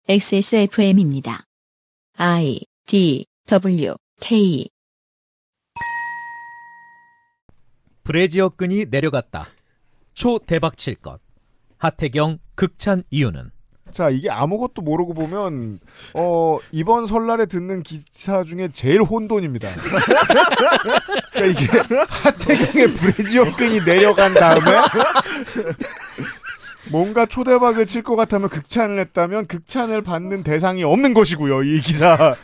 XSFM입니다. I, D, W, K. 브래지어 끈이 내려갔다. 초대박 칠 것. 하태경 극찬 이유는? 자, 이게 아무것도 모르고 보면 이번 설날에 듣는 기사 중에 제일 혼돈입니다. 그러니까 이게 하태경의 브래지어 끈이 내려간 다음에 뭔가 초대박을 칠 것 같으면 극찬을 했다면 극찬을 받는 대상이 없는 것이고요. 이 기사.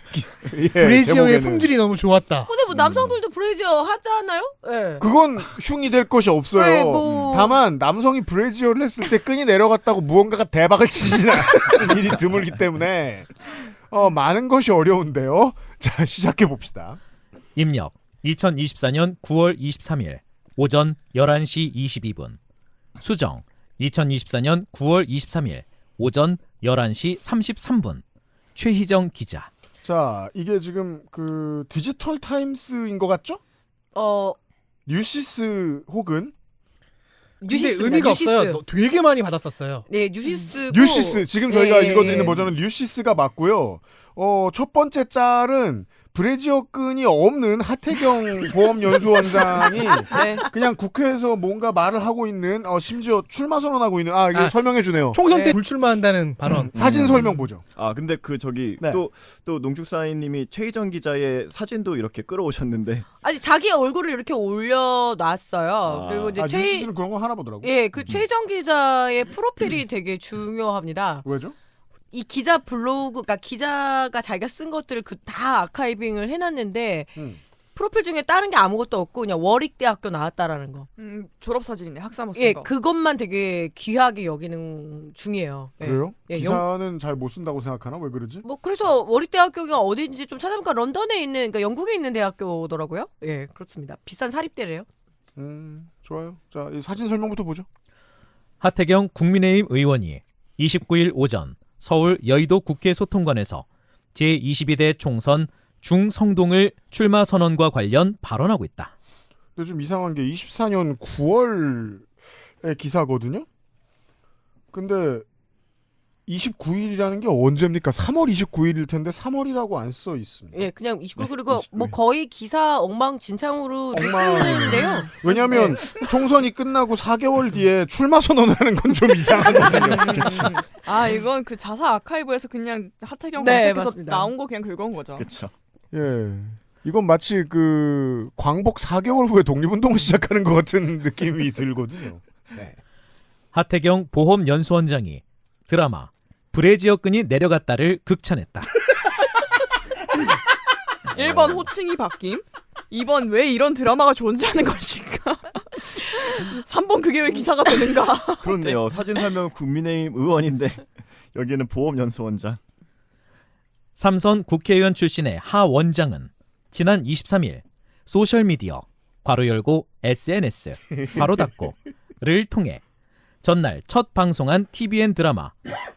브래지어의 제목에는. 품질이 너무 좋았다. 근데 뭐 남성들도 브래지어 하잖아요? 예. 그건 흉이 될 것이 없어요. 네, 뭐. 다만 남성이 브래지어를 했을 때 끈이 내려갔다고 무언가가 대박을 치지는 않는 일이 드물기 때문에 많은 것이 어려운데요. 자, 시작해 봅시다. 입력 2024년 9월 23일 오전 11시 22분. 수정 2024년 9월 23일 오전 11시 33분. 최희정 기자. 자, 이게 지금 그 디지털 타임스인 것 같죠? 뉴시스 혹은 근데 뉴시스입니다. 의미가 뉴시스. 없어요. 되게 많이 받았었어요. 네, 뉴시스고. 뉴시스. 지금 저희가 예, 읽어드리는 예. 버전은 뉴시스가 맞고요. 첫 번째 짤은 브래지어 끈이 없는 하태경 보험연수원장이 네. 그냥 국회에서 뭔가 말을 하고 있는 심지어 출마 선언하고 있는 이거 설명해 주네요. 총선 때 네. 불출마한다는 발언. 사진 설명 보죠. 근데 저기 네. 또 농축사인님이 최희정 기자의 사진도 이렇게 끌어오셨는데 아니 자기 얼굴을 이렇게 올려놨어요. 그리고 이제 뉴시스는 그런 거 하나 보더라고. 그 최희정 기자의 프로필이 되게 중요합니다. 왜죠? 이 기자 블로그, 그러니까 기자가 자기가 쓴 것들을 다 아카이빙을 해놨는데 프로필 중에 다른 게 아무것도 없고 그냥 월익대학교 나왔다라는 거. 졸업 사진이네. 학사모 쓴 예, 거. 그것만 되게 귀하게 여기는 중이에요. 예. 그래요? 예, 기사는 잘 못 쓴다고 생각하나? 왜 그러지? 뭐 그래서 월익대학교가 어딘지 좀 찾아보니까 런던에 있는, 그러니까 영국에 있는 대학교더라고요. 예, 그렇습니다. 비싼 사립대래요. 좋아요. 자, 이 사진 설명부터 보죠. 하태경 국민의힘 의원이 29일 오전 서울 여의도 국회 소통관에서 제22대 총선 중성동을 출마 선언과 관련 발언하고 있다. 근데 좀 이상한 게 24년 9월의 기사거든요. 근데 29일이라는 게 언제입니까? 3월 29일일 텐데 3월이라고 안 써 있습니다. 예, 그냥 29, 그리고 29일. 뭐 거의 기사 엉망진창으로 엉망. 쓰는데요. 왜냐하면 총선이 끝나고 4개월 뒤에 출마 선언을 하는 건 좀 이상하거든요. 이건 그 자사 아카이브에서 그냥 하태경 네, 검색해서 맞습니다. 나온 거 그냥 긁어온 거죠. 그렇죠. 예. 이건 마치 그 광복 4개월 후에 독립운동을 시작하는 것 같은 느낌이 들거든요. 네. 하태경 보험연수원장이 드라마 브래지어 끈이 내려갔다를 극찬했다. 1번 호칭이 바뀜. 2번 왜 이런 드라마가 존재하는 것인가. 3번 그게 왜 기사가 되는가. 그렇네요. 사진 설명은 국민의힘 의원인데 여기는 보험연수원장. 삼선 국회의원 출신의 하 원장은 지난 23일 소셜미디어 괄호 열고 SNS 괄호 닫고를 통해 전날 첫 방송한 TVN 드라마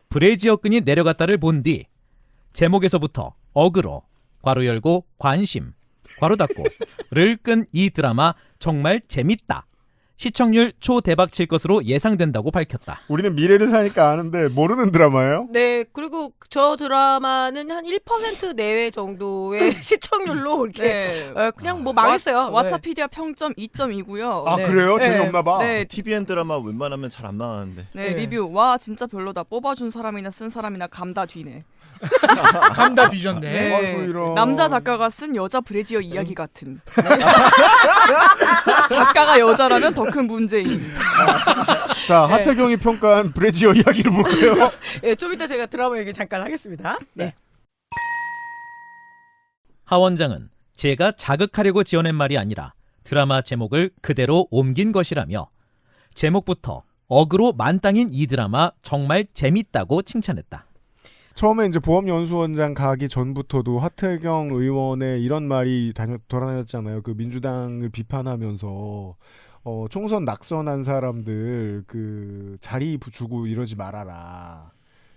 브래지어 끈이 내려갔다를 본 뒤 제목에서부터 어그로 괄호 열고 관심 괄호 닫고를 끈 이 드라마 정말 재밌다. 시청률 초대박 칠 것으로 예상된다고 밝혔다. 우리는 미래를 사니까 아는데 모르는 드라마예요? 네, 그리고 저 드라마는 한 1% 내외 정도의 시청률로 이렇게 그냥 뭐 망했어요. 왓챠피디아 평점 2.2고요. 아, 네. 그래요? 네. 재미없나 봐. 네, TVN 드라마 웬만하면 잘 안 나왔는데. 네, 네. 리뷰. 와 진짜 별로다. 뽑아준 사람이나 쓴 사람이나 감다 뒤네. 감다 뒤졌네. 네. 아이고, 이런. 남자 작가가 쓴 여자 브래지어 이야기 같은. 작가가 여자라면 더 큰 문제인. 자, 하태경이 평가한 브래지어 이야기를 볼게요. 예, 좀 이따 제가 드라마 얘기 잠깐 하겠습니다. 네. 하 원장은 제가 자극하려고 지어낸 말이 아니라 드라마 제목을 그대로 옮긴 것이라며 제목부터 어그로 만땅인 이 드라마 정말 재밌다고 칭찬했다. 처음에 이제 보험연수원장 가기 전부터도 하태경 의원의 이런 말이 돌아다녔잖아요. 그 민주당을 비판하면서 총선 낙선한 사람들 그 자리 주고 이러지 말아라.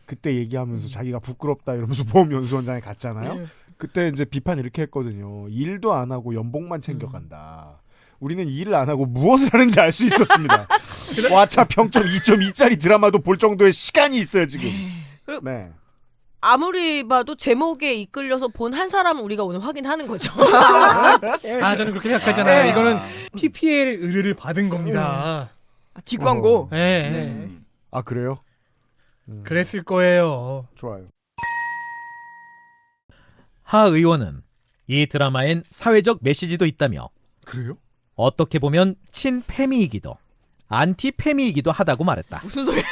그때 얘기하면서 자기가 부끄럽다 이러면서 보험연수원장에 갔잖아요. 그때 이제 비판 이렇게 했거든요. 일도 안 하고 연봉만 챙겨간다. 우리는 일을 안 하고 무엇을 하는지 알 수 있었습니다. 왓챠 평점 2.2짜리 드라마도 볼 정도의 시간이 있어요 지금. 네. 아무리 봐도 제목에 이끌려서 본 한 사람은 우리가 오늘 확인하는 거죠. 아 저는 그렇게 생각하잖아요. 네. 이거는 PPL 의뢰를 받은 겁니다. 뒷광고. 네. 네. 아 그래요? 그랬을 거예요. 좋아요. 하 의원은 이 드라마엔 사회적 메시지도 있다며 그래요? 어떻게 보면 친패미이기도 안티패미이기도 하다고 말했다. 무슨 소리?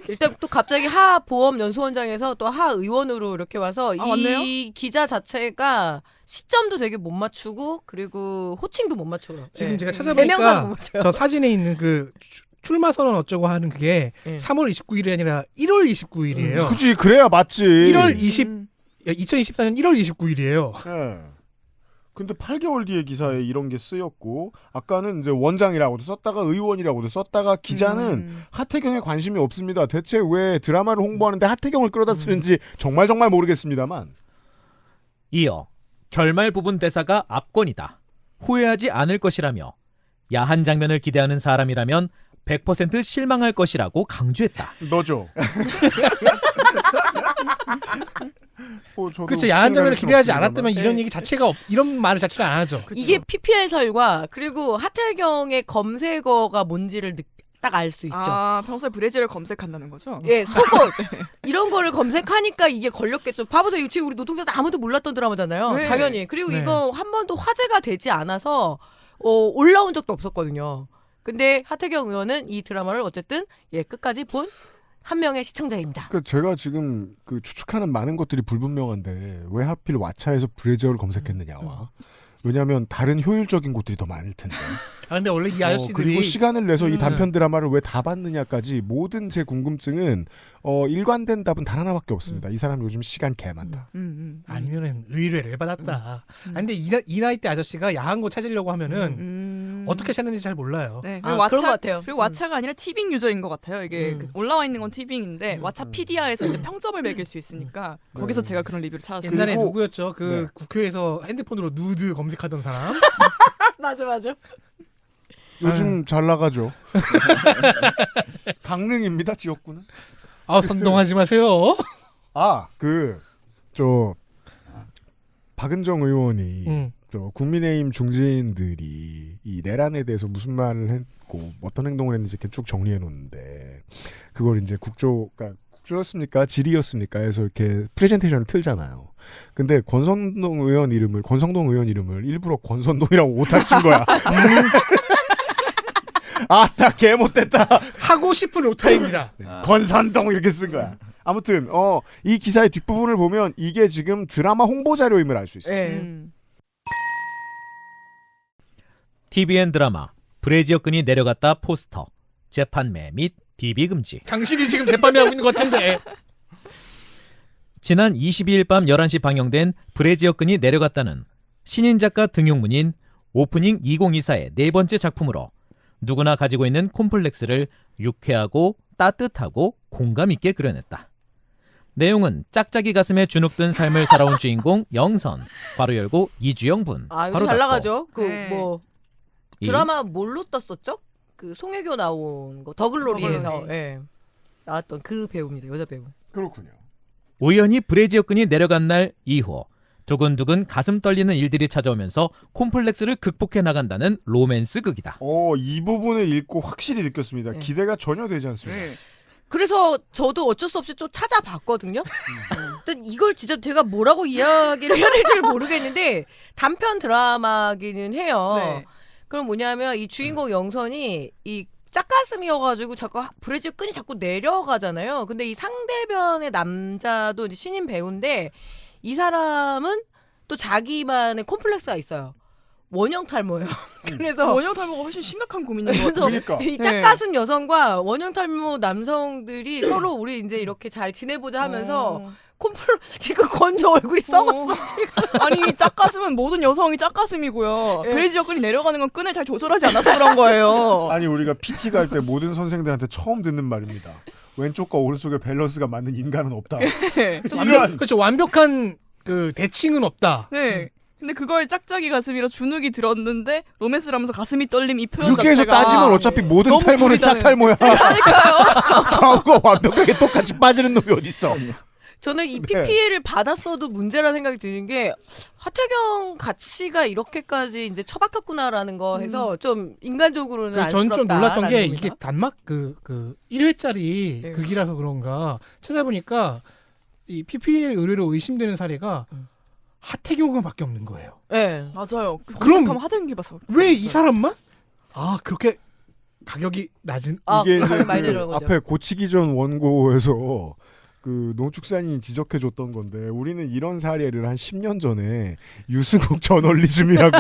일단 또 갑자기 하 보험연수원장에서 또 하 의원으로 이렇게 와서 아, 맞네요? 이 기자 자체가 시점도 되게 못 맞추고 그리고 호칭도 못 맞춰요. 지금 예. 제가 대명사도 못 찾아보니까 맞춰요. 저 사진에 있는 그 출마 선언 어쩌고 하는 그게 예. 3월 29일이 아니라 1월 29일이에요. 그지 그래야 맞지. 1월 2024년 1월 29일이에요. 예. 근데 8개월 뒤에 기사에 이런 게 쓰였고 아까는 이제 원장이라고도 썼다가 의원이라고도 썼다가 기자는 하태경에 관심이 없습니다. 대체 왜 드라마를 홍보하는데 하태경을 끌어다 쓰는지 정말 모르겠습니다만. 이어 결말 부분 대사가 압권이다. 후회하지 않을 것이라며 야한 장면을 기대하는 사람이라면 100% 실망할 것이라고 강조했다. 너죠. 저도 그렇죠. 야한 장면을 순 기대하지 없습니다만. 않았다면 이런 얘기 자체가 이런 말을 자체가 안 하죠. 이게 PPL설과 그리고 하태경의 검색어가 뭔지를 딱 알 수 있죠. 아 평소에 브래지를 검색한다는 거죠? 예, 속옷 이런 거를 검색하니까 이게 걸렸겠죠. 봐보세요. 이거 지금 우리 노동자들 아무도 몰랐던 드라마잖아요. 네. 당연히. 그리고 네. 이거 한 번도 화제가 되지 않아서 올라온 적도 없었거든요. 근데 하태경 의원은 이 드라마를 어쨌든 끝까지 본 한 명의 시청자입니다. 그 제가 지금 그 추측하는 많은 것들이 불분명한데 왜 하필 왓챠에서 브래지어를 검색했느냐와 왜냐하면 다른 효율적인 곳들이 더 많을 텐데. 아 근데 원래 이 아저씨들이 그리고 시간을 내서 이 단편 드라마를 왜 다 봤느냐까지 모든 제 궁금증은 일관된 답은 단 하나밖에 없습니다. 이 사람 요즘 시간 개 많다. 아니면은 의뢰를 받았다. 아, 근데 이 나이 때 아저씨가 야한 거 찾으려고 하면은 어떻게 찾는지 잘 몰라요. 네. 아, 그런 것 같아요. 그리고 왓챠가 아니라 티빙 유저인 것 같아요. 이게 그 올라와 있는 건 티빙인데 음. 왓챠피디아에서 이제 평점을 매길 수 있으니까 거기서 제가 그런 리뷰를 찾았어요. 옛날에 그리고- 누구였죠? 그 네. 국회에서 핸드폰으로 누드 검색하던 사람. 맞아. 요즘 잘 나가죠. 강릉입니다 지역구는. 아 선동하지 마세요. 박은정 의원이 음. 국민의힘 중진들이 이 내란에 대해서 무슨 말을 했고 어떤 행동을 했는지 이렇게 쭉 정리해 놓는데 그걸 이제 국조였습니까? 질의였습니까? 해서 이렇게 프레젠테이션을 틀잖아요. 근데 권성동 의원 이름을 일부러 권선동이라고 오타 친 거야. 아따 개 못됐다. 하고 싶은 오타입니다. 권선동 이렇게 쓴 거야. 아무튼 이 기사의 뒷부분을 보면 이게 지금 드라마 홍보 자료임을 알 수 있어요. 예. TVN 드라마 브래지어 끈이 내려갔다 포스터 재판매 및 DB 금지. 당신이 지금 재판하고 있는 것 같은데. 지난 22일 밤 11시 방영된 브래지어 끈이 내려갔다는 신인 작가 등용문인 오프닝 2024의 네 번째 작품으로 누구나 가지고 있는 콤플렉스를 유쾌하고 따뜻하고 공감 있게 그려냈다. 내용은 짝짝이 가슴에 주눅든 삶을 살아온 주인공 영선, 괄호 열고 이주영 분, 아, 이거 괄호 잘 닫고. 나가죠. 네. 이 드라마 뭘로 떴었죠? 그 송혜교 나온 거 더글로리에서 더글로리. 나왔던 그 배우입니다. 여자 배우. 그렇군요. 우연히 브래지어 끈이 내려간 날 이후 두근두근 가슴 떨리는 일들이 찾아오면서 콤플렉스를 극복해 나간다는 로맨스 극이다. 이 부분을 읽고 확실히 느꼈습니다. 네. 기대가 전혀 되지 않습니다. 그래서 저도 어쩔 수 없이 좀 찾아봤거든요. 근데 이걸 진짜 제가 뭐라고 이야기를 해야 될지 모르겠는데 단편 드라마기는 해요. 네. 그럼 뭐냐면 이 주인공 영선이 이 짝가슴이어가지고 자꾸 브래지어 끈이 자꾸 내려가잖아요. 근데 이 상대편의 남자도 이제 신인 배우인데 이 사람은 또 자기만의 콤플렉스가 있어요. 원형 탈모예요. 그래서 원형 탈모가 훨씬 심각한 고민인 것 그래서 같아요. 그러니까. 이 짝가슴 여성과 원형 탈모 남성들이 서로 우리 이제 이렇게 잘 지내보자 하면서 지금 건조 얼굴이 썩었어. 아니 짝가슴은 모든 여성이 짝가슴이고요. 예. 브래지어 끈이 내려가는 건 끈을 잘 조절하지 않아서 그런 거예요. 아니 우리가 PT 갈 때 모든 선생들한테 처음 듣는 말입니다. 왼쪽과 오른쪽의 밸런스가 맞는 인간은 없다. 네. 그렇죠. 완벽한 그 대칭은 없다. 네. 근데 그걸 짝짝이 가슴이라 주눅이 들었는데 로맨스를 하면서 가슴이 떨림 이 표현 그렇게 해서 자체가 따지면 어차피 모든 너무 탈모는 구리다는. 짝탈모야. 저거 완벽하게 똑같이 빠지는 놈이 어딨어. 저는 이 네. PPL을 받았어도 문제라 생각이 드는 게 하태경 가치가 이렇게까지 이제 처박혔구나라는 거 해서 좀 인간적으로는 저는 좀 안쓰럽다. 놀랐던 게 이게 단막 그 1회짜리 네. 극이라서 그런가 찾아보니까 이 PPL 의뢰로 의심되는 사례가 하태경밖에 없는 거예요. 네. 맞아요. 그럼- 검색하면 하대경기 봐서. 왜 이 사람만? 아 그렇게 가격이 낮은 이게 이제 가격 많이 그 들어간 거죠. 앞에 고치기 전 원고에서 그 노축산이 지적해줬던 건데 우리는 이런 사례를 한 10년 전에 유승욱 저널리즘이라고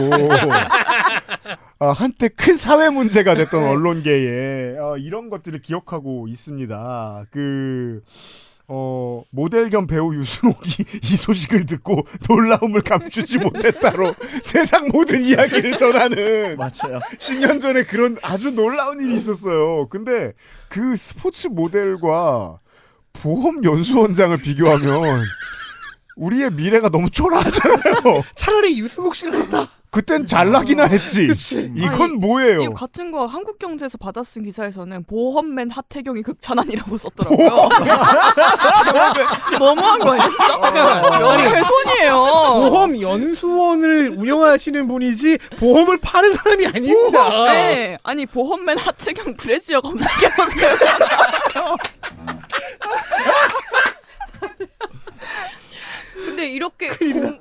한때 큰 사회 문제가 됐던 언론계에 이런 것들을 기억하고 있습니다. 모델 겸 배우 유승욱이 이 소식을 듣고 놀라움을 감추지 못했다로 세상 모든 이야기를 전하는 맞아요. 10년 전에 그런 아주 놀라운 일이 있었어요. 근데 그 스포츠 모델과 보험 연수원장을 비교하면 우리의 미래가 너무 초라하잖아요. 차라리 유승욱 씨가 낫다. 그땐 잘 나기나 했지. 그치. 이건 아니, 뭐예요? 이 같은 거 한국경제에서 받아쓴 기사에서는 보험맨 하태경이 극찬한이라고 썼더라고요. 제목을 너무한 거 아니야 진짜? 잠깐만. 아니 훼손이에요. 보험 연수원을 운영하시는 분이지 보험을 파는 사람이 아닙니다. 네, 아니 보험맨 하태경 브래지어 검색해보세요. 근데 이렇게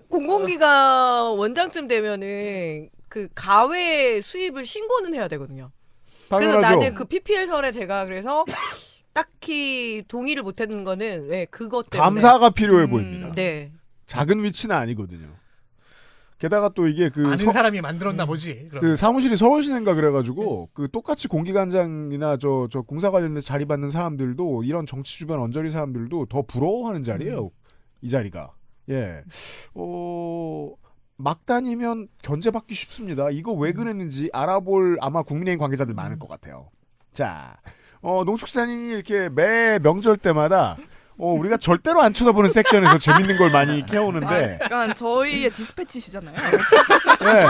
공공기관 원장쯤 되면은 그 가외 수입을 신고는 해야 되거든요. 그래서 당연하죠. 나는 그 PPL설에 제가 그래서 딱히 동의를 못했는 거는 왜 그것 때문에. 감사가 필요해 보입니다. 네. 작은 위치는 아니거든요. 게다가 또 이게 그 아는 사람이 만들었나 보지. 그럼. 그 사무실이 서울시내인가 그래가지고 그 똑같이 공기관장이나 저 공사 관련된 자리 받는 사람들도 이런 정치 주변 언저리 사람들도 더 부러워하는 자리예요. 이 자리가. 예. 막 다니면 견제받기 쉽습니다. 이거 왜 그랬는지 알아볼 아마 국민의힘 관계자들 많을 것 같아요. 자, 농축산인이 이렇게 매 명절 때마다 우리가 절대로 안 쳐다보는 섹션에서 재밌는 걸 많이 캐오는데, 약간 저희의 디스패치시잖아요. 예.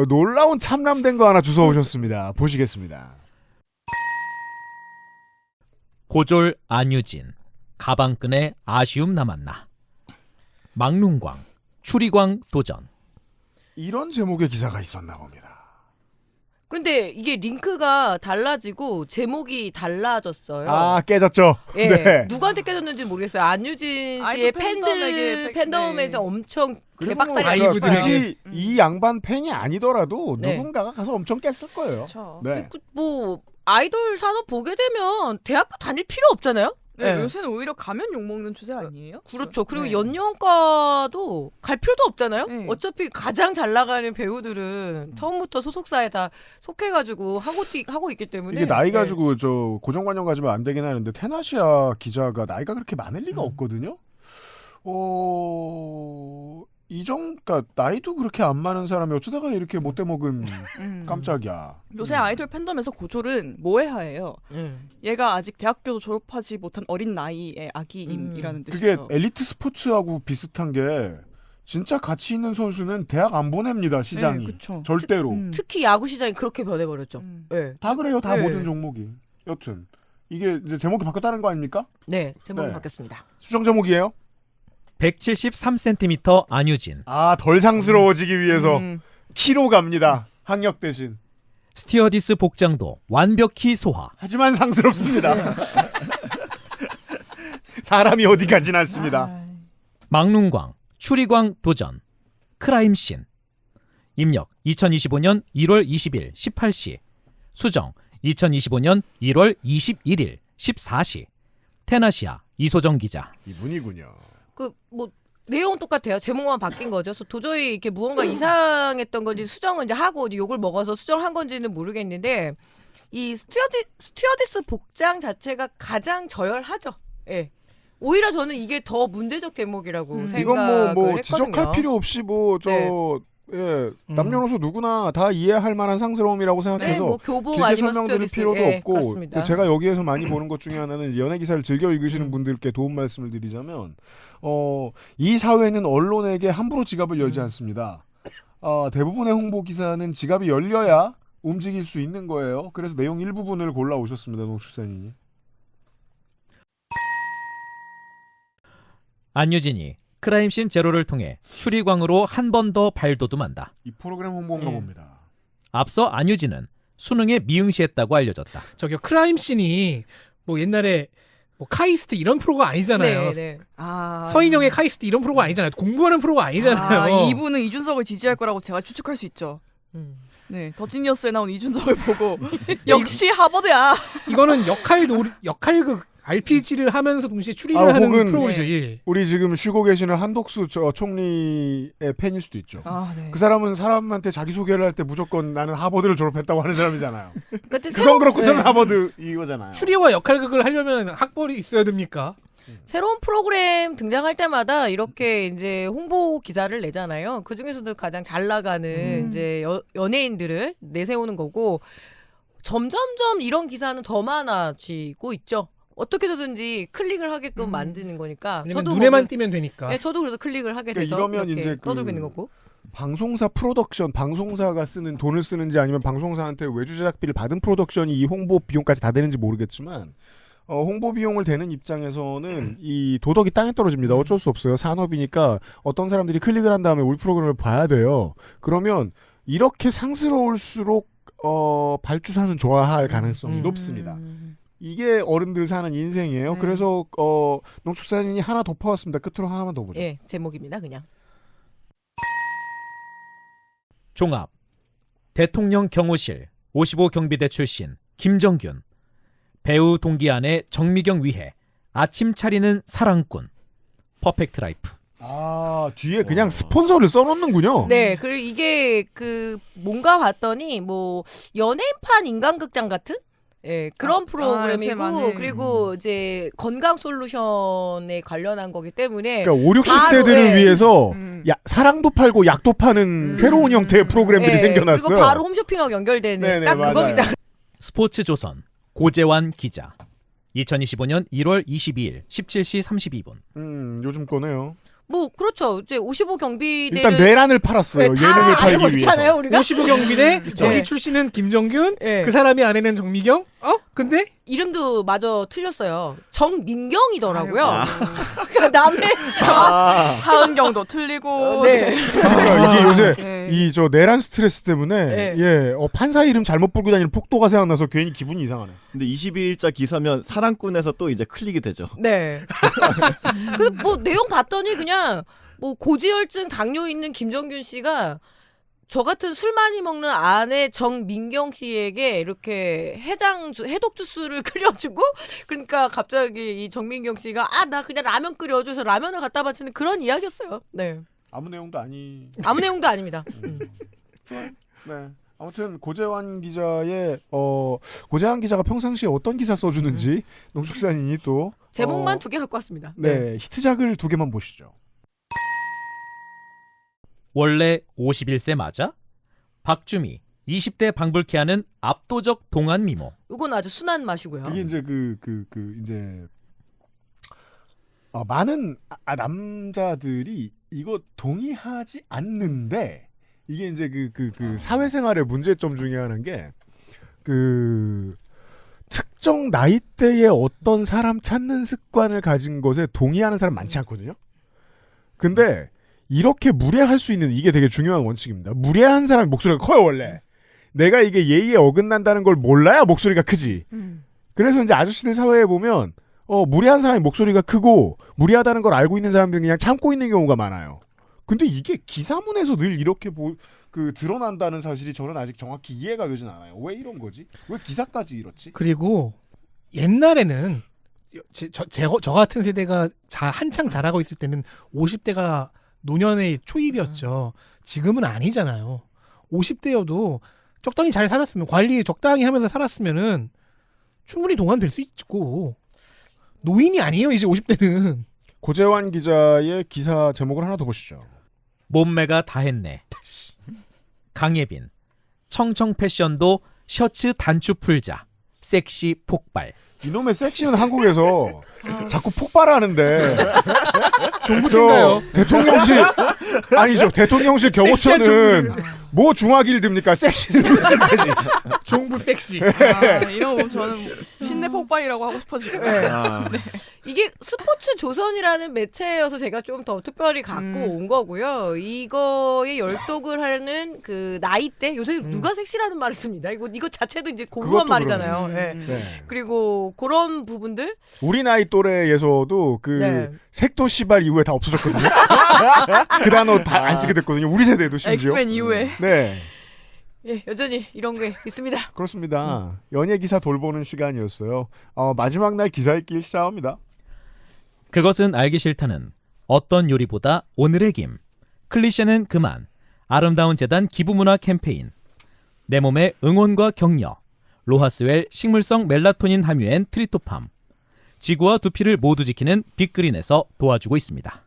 놀라운 참람된 거 하나 주워 오셨습니다. 보시겠습니다. 고졸 안유진, 가방끈에 아쉬움 남았나. 막눈광, 추리광 도전. 이런 제목의 기사가 있었나 봅니다. 근데 이게 링크가 달라지고 제목이 달라졌어요. 아, 깨졌죠? 예. 네. 누구한테 깨졌는지 모르겠어요. 안유진 씨의 아이돌 팬덤에게 팬덤에서 네. 엄청 그리고 개박살이 뭐 라이브들이- 났어요. 굳이 이 양반 팬이 아니더라도 네. 누군가가 가서 엄청 깼을 거예요. 그렇죠. 네. 뭐 아이돌 산업 보게 되면 대학교 다닐 필요 없잖아요. 네, 네. 요새는 오히려 가면 욕먹는 추세 아니에요? 그렇죠. 그리고 네. 연영과도 갈 필요도 없잖아요. 네. 어차피 가장 잘 나가는 배우들은 처음부터 소속사에 다 속해가지고 하고 있기 때문에 이게 나이 네. 가지고 저 고정관념 가지면 안 되긴 하는데 테나시아 기자가 나이가 그렇게 많을 리가 없거든요. 그러니까 나이도 그렇게 안 많은 사람이 어쩌다가 이렇게 못돼 먹은 깜짝이야. 요새 아이돌 팬덤에서 고졸은 모해하예요. 얘가 아직 대학교도 졸업하지 못한 어린 나이의 아기임이라는 그게 뜻이죠. 엘리트 스포츠하고 비슷한 게 진짜 가치 있는 선수는 대학 안 보냅니다. 시장이. 네, 그쵸. 절대로. 특히 야구 시장이 그렇게 변해버렸죠. 네. 다 그래요. 다 네. 모든 종목이. 여튼 이게 이제 제목이 바뀌었다는 거 아닙니까? 네, 제목이 네. 바뀌었습니다. 수정 제목이에요. 173cm 안유진, 덜 상스러워지기 위해서 음. 키로 갑니다. 학력 대신. 스튜어디스 복장도 완벽히 소화. 하지만 상스럽습니다. 사람이 어디 가진 않습니다. 막눈광, 추리광 도전. 크라임씬. 입력 2025년 1월 20일 18시. 수정 2025년 1월 21일 14시. 테나시아 이소정 기자. 이분이군요. 뭐 내용은 똑같아요. 제목만 바뀐 거죠. 그래서 도저히 이렇게 무언가 이상했던 건지 수정은 이제 하고 이제 욕을 먹어서 수정한 건지는 모르겠는데 이 스튜어디스 복장 자체가 가장 저열하죠. 예. 오히려 저는 이게 더 문제적 제목이라고 생각을 이건 뭐 했거든요. 지적할 필요 없이 남녀노소 누구나 다 이해할 만한 상스러움이라고 네, 생각해서 뭐 교복 길게 아니면 설명드릴 스튜어디스. 필요도 예, 없고 그렇습니다. 제가 여기에서 많이 보는 것 중에 하나는 연예 기사를 즐겨 읽으시는 분들께 도움 말씀을 드리자면 이 사회는 언론에게 함부로 지갑을 열지 않습니다. 대부분의 홍보 기사는 지갑이 열려야 움직일 수 있는 거예요. 그래서 내용 일부분을 골라오셨습니다. 농축산인이. 안유진이 크라임씬 제로를 통해 추리광으로 한 번 더 발돋움한다. 이 프로그램 홍보인가 예. 봅니다. 앞서 안유진은 수능에 미응시했다고 알려졌다. 저기요 크라임씬이 뭐 옛날에 뭐 카이스트 이런 프로가 아니잖아요. 네, 네. 아, 서인영의 카이스트 이런 프로가 아니잖아요. 공부하는 프로가 아니잖아요. 아, 이분은 이준석을 지지할 거라고 제가 추측할 수 있죠. 네, 더 지니어스에 나온 이준석을 보고 역시 하버드야. 이거는 역할극 RPG를 하면서 동시에 추리를 하는 혹은 프로그램이죠. 네. 예. 우리 지금 쉬고 계시는 한독수 총리의 팬일 수도 있죠. 아, 네. 그 사람은 사람한테 자기소개를 할 때 무조건 나는 하버드를 졸업했다고 하는 사람이잖아요. 그때 그건 그렇고 저는 네. 하버드 이거잖아요. 추리와 역할극을 하려면 학벌이 있어야 됩니까? 새로운 프로그램 등장할 때마다 이렇게 이제 홍보 기사를 내잖아요. 그 중에서도 가장 잘 나가는 이제 연예인들을 내세우는 거고 점점점 이런 기사는 더 많아지고 있죠. 어떻게 해서든지 클릭을 하게끔 만드는 거니까. 왜냐면 저도 눈에만 뭐, 띄면 되니까. 네, 저도 그래서 클릭을 하게 그러니까 돼서 이러면 이렇게 이제 떠들고 있는 거고. 방송사 프로덕션, 방송사가 쓰는 돈을 쓰는지 아니면 방송사한테 외주 제작비를 받은 프로덕션이 이 홍보 비용까지 다 되는지 모르겠지만 홍보 비용을 대는 입장에서는 이 도덕이 땅에 떨어집니다. 어쩔 수 없어요. 산업이니까 어떤 사람들이 클릭을 한 다음에 우리 프로그램을 봐야 돼요. 그러면 이렇게 상스러울수록 발주사는 좋아할 가능성이 높습니다. 이게 어른들 사는 인생이에요. 그래서 농축산인이 하나 더 퍼왔습니다. 끝으로 하나만 더 보죠. 예, 제목입니다, 그냥. 종합 대통령 경호실 55 경비대 출신 김정균 배우 동기 아내 정미경 위해 아침 차리는 사랑꾼 퍼펙트 라이프. 아 뒤에 그냥 스폰서를 써놓는군요. 네, 그리고 이게 그 뭔가 봤더니 뭐 연예인판 인간극장 같은 그런 프로그램이고 요새 그리고 이제 건강 솔루션에 관련한 거기 때문에 그러니까 5, 60대들을 바로, 네. 위해서 사랑도 팔고 약도 파는 새로운 형태의 프로그램들이 생겨났어요. 그리고 바로 홈쇼핑하고 연결되는 네네, 딱 맞아요. 그겁니다. 스포츠조선 고재환 기자 2025년 1월 22일 17시 32분. 요즘 거네요. 뭐 그렇죠. 이제 55 경비대 일단 뇌란을 팔았어요. 예능을 팔기 알고 위해서. 있잖아요, 우리가. 55 경비대 저기 네. 출신은 김정균, 네. 그 사람이 아내는 정미경. 근데 이름도 마저 틀렸어요. 정민경이더라고요. 그러니까 남의 차은경도 틀리고. 네. 그러니까 이게 요새 네. 이 저 내란 스트레스 때문에 네. 판사 이름 잘못 부르고 다니는 폭도가 생각나서 괜히 기분이 이상하네. 근데 22일자 기사면 사랑꾼에서 또 이제 클릭이 되죠. 네. 그 뭐 내용 봤더니 그냥 뭐 고지혈증 당뇨 있는 김정균 씨가 저 같은 술 많이 먹는 아내 정민경 씨에게 이렇게 해독 주스를 끓여주고 그러니까 갑자기 이 정민경 씨가 나 그냥 라면 끓여줘서 라면을 갖다 바치는 그런 이야기였어요. 네. 아무 내용도 아무 내용도 아닙니다. 좋아요. 네. 아무튼 고재환 기자의 고재환 기자가 평상시에 어떤 기사 써주는지 농축산인이 또 제목만 2개 갖고 왔습니다. 네, 히트작을 2개만 보시죠. 원래 51세 맞아? 박주미 20대 방불케 하는 압도적 동안 미모. 이건 아주 순한 맛이고요. 이게 이제 이제 많은 남자들이 이거 동의하지 않는데 이게 이제 사회생활의 문제점 중에 하나인 게 특정 나이대에 어떤 사람 찾는 습관을 가진 것에 동의하는 사람 많지 않거든요. 근데 이렇게 무례할 수 있는 이게 되게 중요한 원칙입니다. 무례한 사람이 목소리가 커요 원래. 내가 이게 예의에 어긋난다는 걸 몰라야 목소리가 크지. 그래서 이제 아저씨들 사회에 보면 무례한 사람이 목소리가 크고 무례하다는 걸 알고 있는 사람들은 그냥 참고 있는 경우가 많아요. 근데 이게 기사문에서 늘 이렇게 드러난다는 사실이 저는 아직 정확히 이해가 되진 않아요. 왜 이런 거지? 왜 기사까지 이렇지? 그리고 옛날에는 저 같은 세대가 한창 자라고 있을 때는 50대가 노년의 초입이었죠. 지금은 아니잖아요. 50대여도 적당히 잘 살았으면 관리 적당히 하면서 살았으면은 충분히 동안될 수 있고 노인이 아니에요 이제 50대는. 고재환 기자의 기사 제목을 하나 더 보시죠. 몸매가 다 했네. 강예빈 청청 패션도 셔츠 단추 풀자 섹시 폭발. 이놈의 섹시는 한국에서 자꾸 폭발하는데 종부인가요? 대통령실 아니죠. 대통령실 경호처는 뭐 중화길드입니까? 섹시는 있으면 되지. 종부 섹시. 이런 거 보면 저는 신내 폭발이라고 하고 싶어지고. 이게 스포츠 조선이라는 매체여서 제가 좀 더 특별히 갖고 온 거고요. 이거에 열독을 하는 그 나이대 요새 누가 섹시라는 말을 씁니다. 이거 자체도 이제 고루한 그것도 말이잖아요. 예. 네. 그리고 그런 부분들 우리 나이 또래에서도 그 네. 색도 시발 이후에 다 없어졌거든요. 그 단어 다 안 쓰게 됐거든요. 우리 세대도 심지어. 엑스맨 이후에. 네. 예, 여전히 이런 게 있습니다. 그렇습니다. 연예 기사 돌보는 시간이었어요. 마지막 날 기사 읽기 시작합니다. 그것은 알기 싫다는 어떤 요리보다 오늘의 김. 클리셰는 그만. 아름다운 재단 기부문화 캠페인. 내 몸의 응원과 격려. 로하스웰 식물성 멜라토닌 함유엔 트리토팜. 지구와 두피를 모두 지키는 빅그린에서 도와주고 있습니다.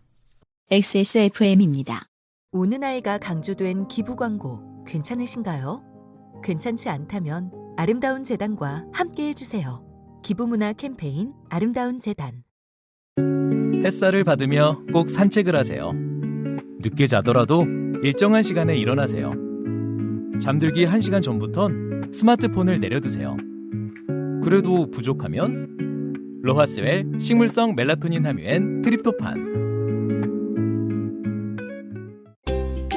XSFM입니다. 우는 아이가 강조된 기부 광고 괜찮으신가요? 괜찮지 않다면 아름다운 재단과 함께 해주세요. 기부문화 캠페인 아름다운 재단. 햇살을 받으며 꼭 산책을 하세요. 늦게 자더라도 일정한 시간에 일어나세요. 잠들기 1시간 전부턴 스마트폰을 내려두세요. 그래도 부족하면 로하스웰 식물성 멜라토닌 함유엔 트립토판.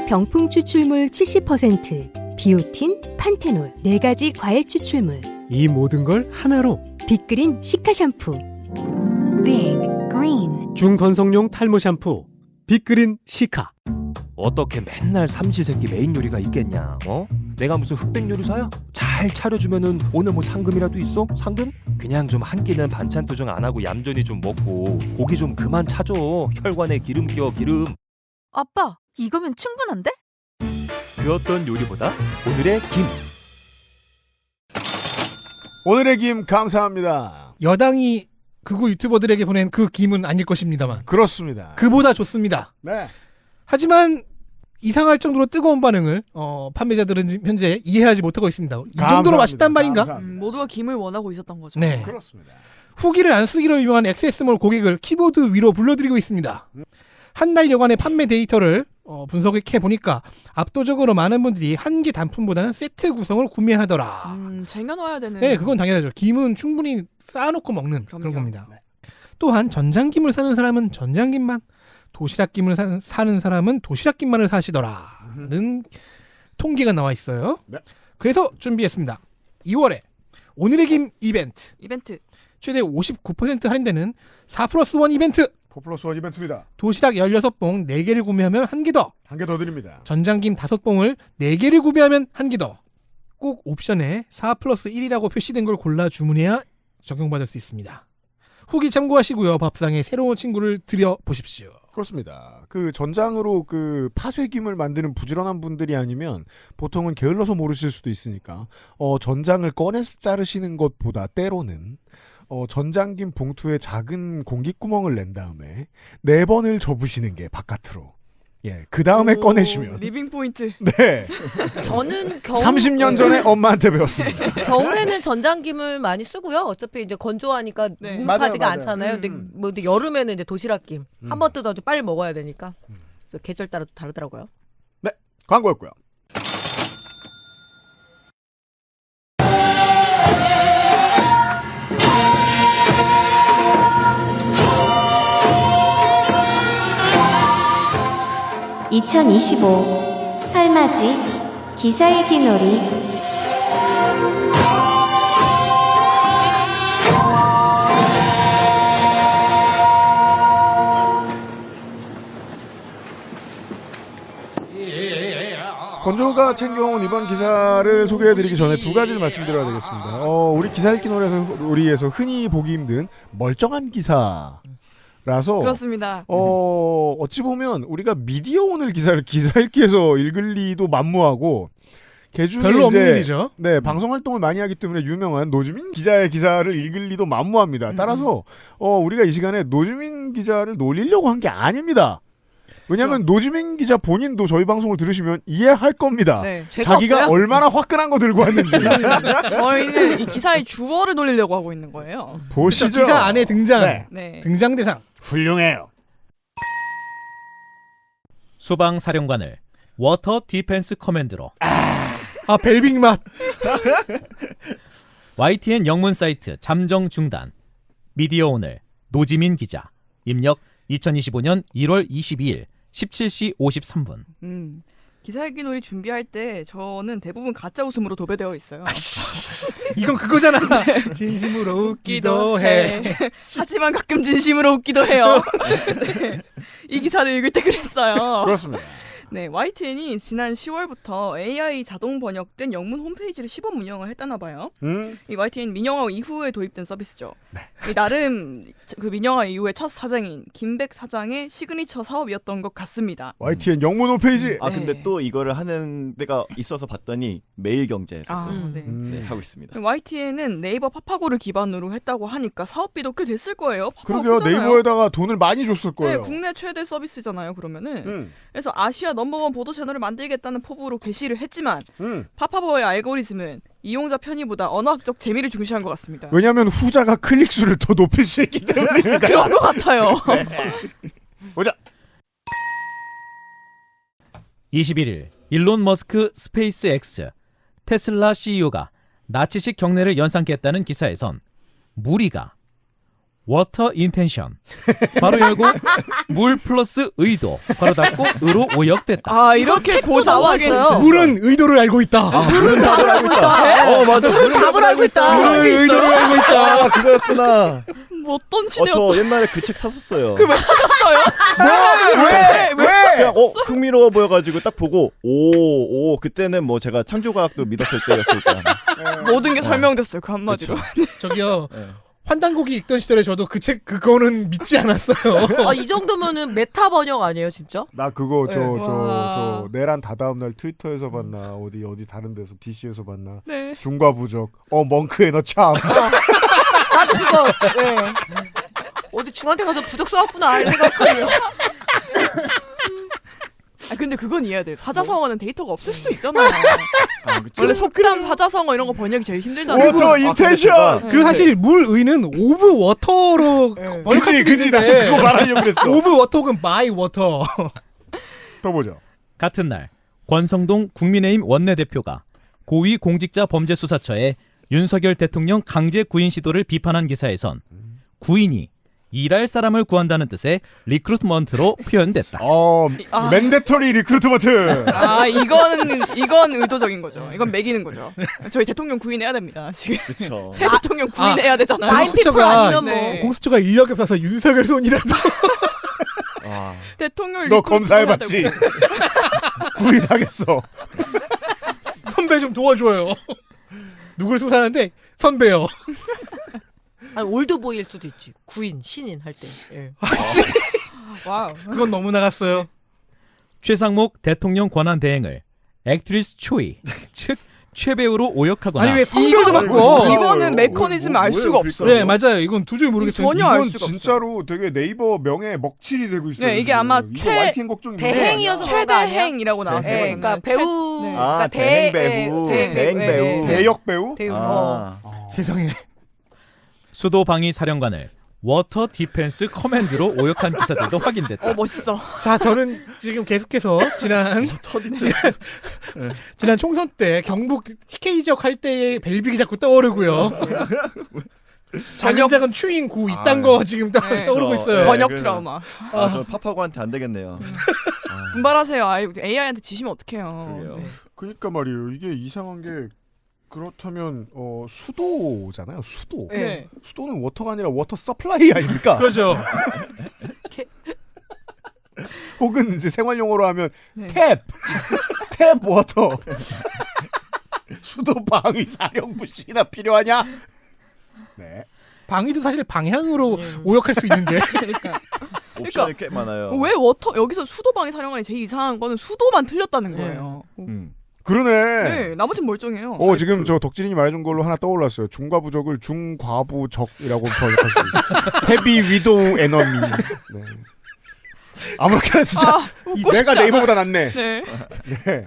병풍 추출물 70%, 비오틴, 판테놀 4가지 과일 추출물. 이 모든 걸 하나로. 빅그린 시카 샴푸. 빅 그린 중건성용 탈모 샴푸 빅그린 시카. 어떻게 맨날 삼시세끼 메인 요리가 있겠냐? 내가 무슨 흑백 요리사야? 잘 차려주면은 오늘 뭐 상금이라도 있어? 상금? 그냥 좀 한 끼는 반찬 투정 안 하고 얌전히 좀 먹고 고기 좀 그만 차줘. 혈관에 기름 끼워 기름. 아빠, 이거면 충분한데? 그 어떤 요리보다 오늘의 김. 오늘의 김 감사합니다. 여당이 극우 유튜버들에게 보낸 그 김은 아닐 것입니다만. 그렇습니다. 그보다 좋습니다. 네. 하지만 이상할 정도로 뜨거운 반응을 판매자들은 현재 이해하지 못하고 있습니다. 이 정도로 맛있단 말인가? 모두가 김을 원하고 있었던 거죠. 네. 그렇습니다. 후기를 안 쓰기로 유명한 액세스몰 고객을 키보드 위로 불러드리고 있습니다. 한 달 여간의 판매 데이터를 분석해 보니까 압도적으로 많은 분들이 한 개 단품보다는 세트 구성을 구매하더라. 쟁여놔야 되는. 네, 그건 당연하죠. 김은 충분히 쌓아놓고 먹는 그런 겁니다. 또한 전장김을 사는 사람은 전장김만, 도시락김을 사는 사람은 도시락김만을 사시더라는 통계가 나와 있어요. 네. 그래서 준비했습니다. 2월에 오늘의 김 이벤트. 최대 59% 할인되는 4+1 이벤트. 4+1 이벤트입니다. 도시락 16봉 4개를 구매하면 1개 더. 1개 더 드립니다. 전장김 5봉을 4개를 구매하면 1개 더. 꼭 옵션에 4+1이라고 표시된 걸 골라 주문해야 적용받을 수 있습니다. 후기 참고하시고요. 밥상에 새로운 친구를 들여보십시오. 그렇습니다. 그 전장으로 그 파쇄김을 만드는 부지런한 분들이 아니면 보통은 게을러서 모르실 수도 있으니까 전장을 꺼내서 자르시는 것보다 때로는 전장김 봉투에 작은 공기구멍을 낸 다음에 4번을 접으시는 게 바깥으로. 예, 그 다음에 꺼내시면. 리빙 포인트. 네. 저는 30년 전에 엄마한테 배웠습니다. 겨울에는 전장김을 많이 쓰고요. 어차피 이제 건조하니까 눅눅하지가 맞아요. 않잖아요. 근데 여름에는 이제 도시락김 한 번 뜯어도 빨리 먹어야 되니까. 그래서 계절 따라 다르더라고요. 네, 광고였고요. (2025) 설맞이 기사읽기 놀이. 건조가 챙겨온 이번 기사를 소개해드리기 전에 2가지를 말씀드려야 되겠습니다. 우리 기사 읽기 놀이에서 흔히 보기 힘든 멀쩡한 기사라서 그렇습니다. 어찌 보면 우리가 미디어 오늘 기사 읽기에서 읽을 리도 만무하고 개중에 별로 없는 일이죠. 네, 방송 활동을 많이 하기 때문에 유명한 노주민 기자의 기사를 읽을 리도 만무합니다. 따라서 우리가 이 시간에 노주민 기자를 놀리려고 한 게 아닙니다. 왜냐하면 노주민 기자 본인도 저희 방송을 들으시면 이해할 겁니다. 네, 자기가 없어요? 얼마나 화끈한 거 들고 왔는지. 저희는 이 기사의 주어를 놀리려고 하고 있는 거예요. 보시죠. 그렇죠. 기사 안에 등장. 네. 등장 대상. 훌륭해요. 수방 사령관을 워터 디펜스 커맨드로. 아 벨빅 맛. YTN 영문 사이트 잠정 중단. 미디어 오늘 노지민 기자. 입력 2025년 1월 22일 17시 53분. 기사 읽기 놀이 준비할 때 저는 대부분 가짜 웃음으로 도배되어 있어요. 이건 그거잖아. 진심으로 웃기도 해. 하지만 가끔 진심으로 웃기도 해요. 네. 이 기사를 읽을 때 그랬어요. 그렇습니다. 네, YTN이 지난 10월부터 AI 자동 번역된 영문 홈페이지를 시범 운영을 했다나 봐요. 이 YTN 민영화 이후에 도입된 서비스죠. 이 나름 그 민영화 이후의 첫 사장인 김백 사장의 시그니처 사업이었던 것 같습니다. YTN 영문 홈페이지. 아 근데 또 이거를 하는 데가 있어서 봤더니 매일경제에서 네, 하고 있습니다. YTN은 네이버 파파고를 기반으로 했다고 하니까 사업비도 꽤 됐을 거예요. 그러게요. 네이버에다가 돈을 많이 줬을 거예요. 네, 국내 최대 서비스잖아요. 그러면은 그래서 아시아 넘버원 보도 채널을 만들겠다는 포부로 게시를 했지만 파파고의 알고리즘은 이용자 편의보다 언어학적 재미를 중시한 것 같습니다. 왜냐하면 후자가 클릭수를 더 높일 수 있기 때문입니다. 그런 것 같아요. 네. 보자. 21일 일론 머스크 스페이스 X 테슬라 CEO가 나치식 경례를 연상케했다는 기사에선 무리가 워터 인텐션 바로 열고 물 플러스 의도 바로 닫고 의로 오역됐다. 아 이렇게 고정하겠어요. 물은 의도를 알고 있다. 물은 답을 알고 있다. 맞아. 물은 답을 알고 있다. 물은 의도를 알고 있다. 아 그거였구나. 뭐 어떤 신의 저 옛날에 그 책 샀었어요. 그 왜 사셨어요? 왜? 그냥 흥미로워 보여가지고 딱 보고 오 그때는 뭐 제가 창조과학도 믿었을 때였을까. 모든 게 설명됐어요 그 한마디로. 저기요. 환단고기 읽던 시절에 저도 그 책 그거는 믿지 않았어요. 아, 이 정도면은 메타 번역 아니에요, 진짜? 나 그거 네. 저 내란 다다음 날 트위터에서 봤나 어디 다른 데서 DC에서 봤나. 네. 중과부적. 멍크에 너 참. 나도 그거. 네. 어디 중한테 가서 부적 써왔구나 생각하면. 아 근데 그건 이해해야 돼요. 사자성어는 데이터가 없을 수도 있잖아요. 원래 속담, 사자성어 이런 거 번역이 제일 힘들잖아요. 워터 인텐션. 그리고 사실 물의는 오브 워터로 번역할 수도 그지 있는데. 나도 그거 말하려고 그랬어. 오브 워터는 마이 워터. 또 보죠. 같은 날 권성동 국민의힘 원내대표가 고위공직자범죄수사처에 윤석열 대통령 강제 구인 시도를 비판한 기사에선 구인이 일할 사람을 구한다는 뜻의 리크루트먼트로 표현됐다. 맨데터리 리크루트먼트. 아 이건 의도적인 거죠. 이건 매기는 거죠. 저희 대통령 구인해야 됩니다. 지금. 그렇죠. 새 대통령 구인해야 되잖아요. 공수처가 인력이 없어서 윤석열 손이라도. 대통령 너 검사해봤지? 구인하겠어. 선배 좀 도와줘요. 누굴 수사하는데 선배요. 아니, 올드보이일 수도 있지. 구인, 신인 할 때. 예. 와우. 그건 너무 나갔어요. 최상목 대통령 권한 대행을 액트리스 초이 즉 최배우로 오역하거나 아니 왜 성별도 바꿔? 이거는 메커니즘 알 수가 없어요. 네 맞아요. 이건 도저히 모르겠어요. 전혀 알 이건 수가 진짜로 되게 네이버 명예 먹칠이 되고 있어요. 네, 이게 아마 YTN 걱정이 대행이어서 그런 거 아니야? 최대행이라고 나왔어요. 네, 그러니까 배우, 네. 그러니까 대행 배우, 대행 배우, 대역 배우. 세상에. 수도 방위 사령관을 워터 디펜스 커맨드로 오역한 기사들도 확인됐다. 멋있어. 자, 저는 지금 계속해서 지난 총선 때 경북 TK 지역 할 때의 벨빅이 자꾸 떠오르고요. 작은 추인 구 이딴 거 지금 떠오르고 있어요. 번역 트라우마. 저 파파고한테 안 되겠네요. 분발하세요. AI한테 지시면 어떡해요. 그러니까 말이에요. 이게 이상한 게 그렇다면 수도잖아요. 수도. 네. 수도는 워터가 아니라 워터 서플라이 아닙니까? 그렇죠. 혹은 이제 생활 용어로 하면 탭 워터. 수도 방위 사령부식이나 필요하냐? 네. 방위도 사실 방향으로 오역할 수 있는데. 옵션이 꽤 많아요. 왜 여기서 수도방위 사령관이 제일 이상한 거는 수도만 틀렸다는 거예요. 그러네. 네, 나머지는 멀쩡해요. 지금 저 덕진이 말해준 걸로 하나 떠올랐어요. 중과부적을 중과부적이라고 번역할 수 있어요. 헤비 위도우 에너미. 네. 아무렇게나 진짜 내가 네이버보다 낫네. 네.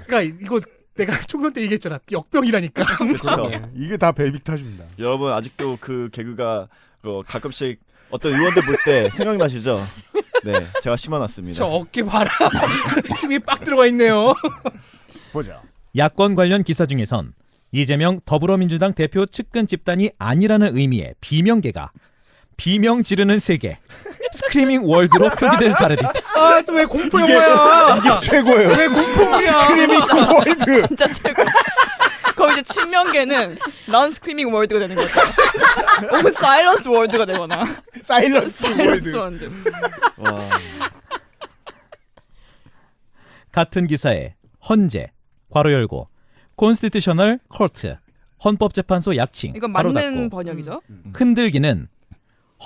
그러니까 이거 내가 총선 때 얘기했잖아. 역병이라니까. 그렇죠. 이게 다 벨빅 탓입니다. 여러분 아직도 그 개그가 가끔씩 어떤 의원들 볼 때 생각나시죠? 네, 제가 심어놨습니다. 저 어깨 봐라. 힘이 빡 들어가 있네요. 보자. 야권 관련 기사 중에선 이재명 더불어민주당 대표 측근 집단이 아니라는 의미의 비명계가 비명 지르는 세계 스크리밍 월드로 표기된 사례도 있다. 아, 또 왜 공포 영화야? 이게 최고예요. 왜 공포야? 스크리밍 월드. 진짜 최고. 그럼 이제 친명계는 넌 스크리밍 월드가 되는 거죠. 혹은 사일런스 월드가 되거나. 사일런스 월드. 월드. 와. 같은 기사에 헌재 괄호 열고 콘스티튜셔널 코트 헌법재판소 약칭 이건 괄호 맞는 닫고 번역이죠. 흔들기는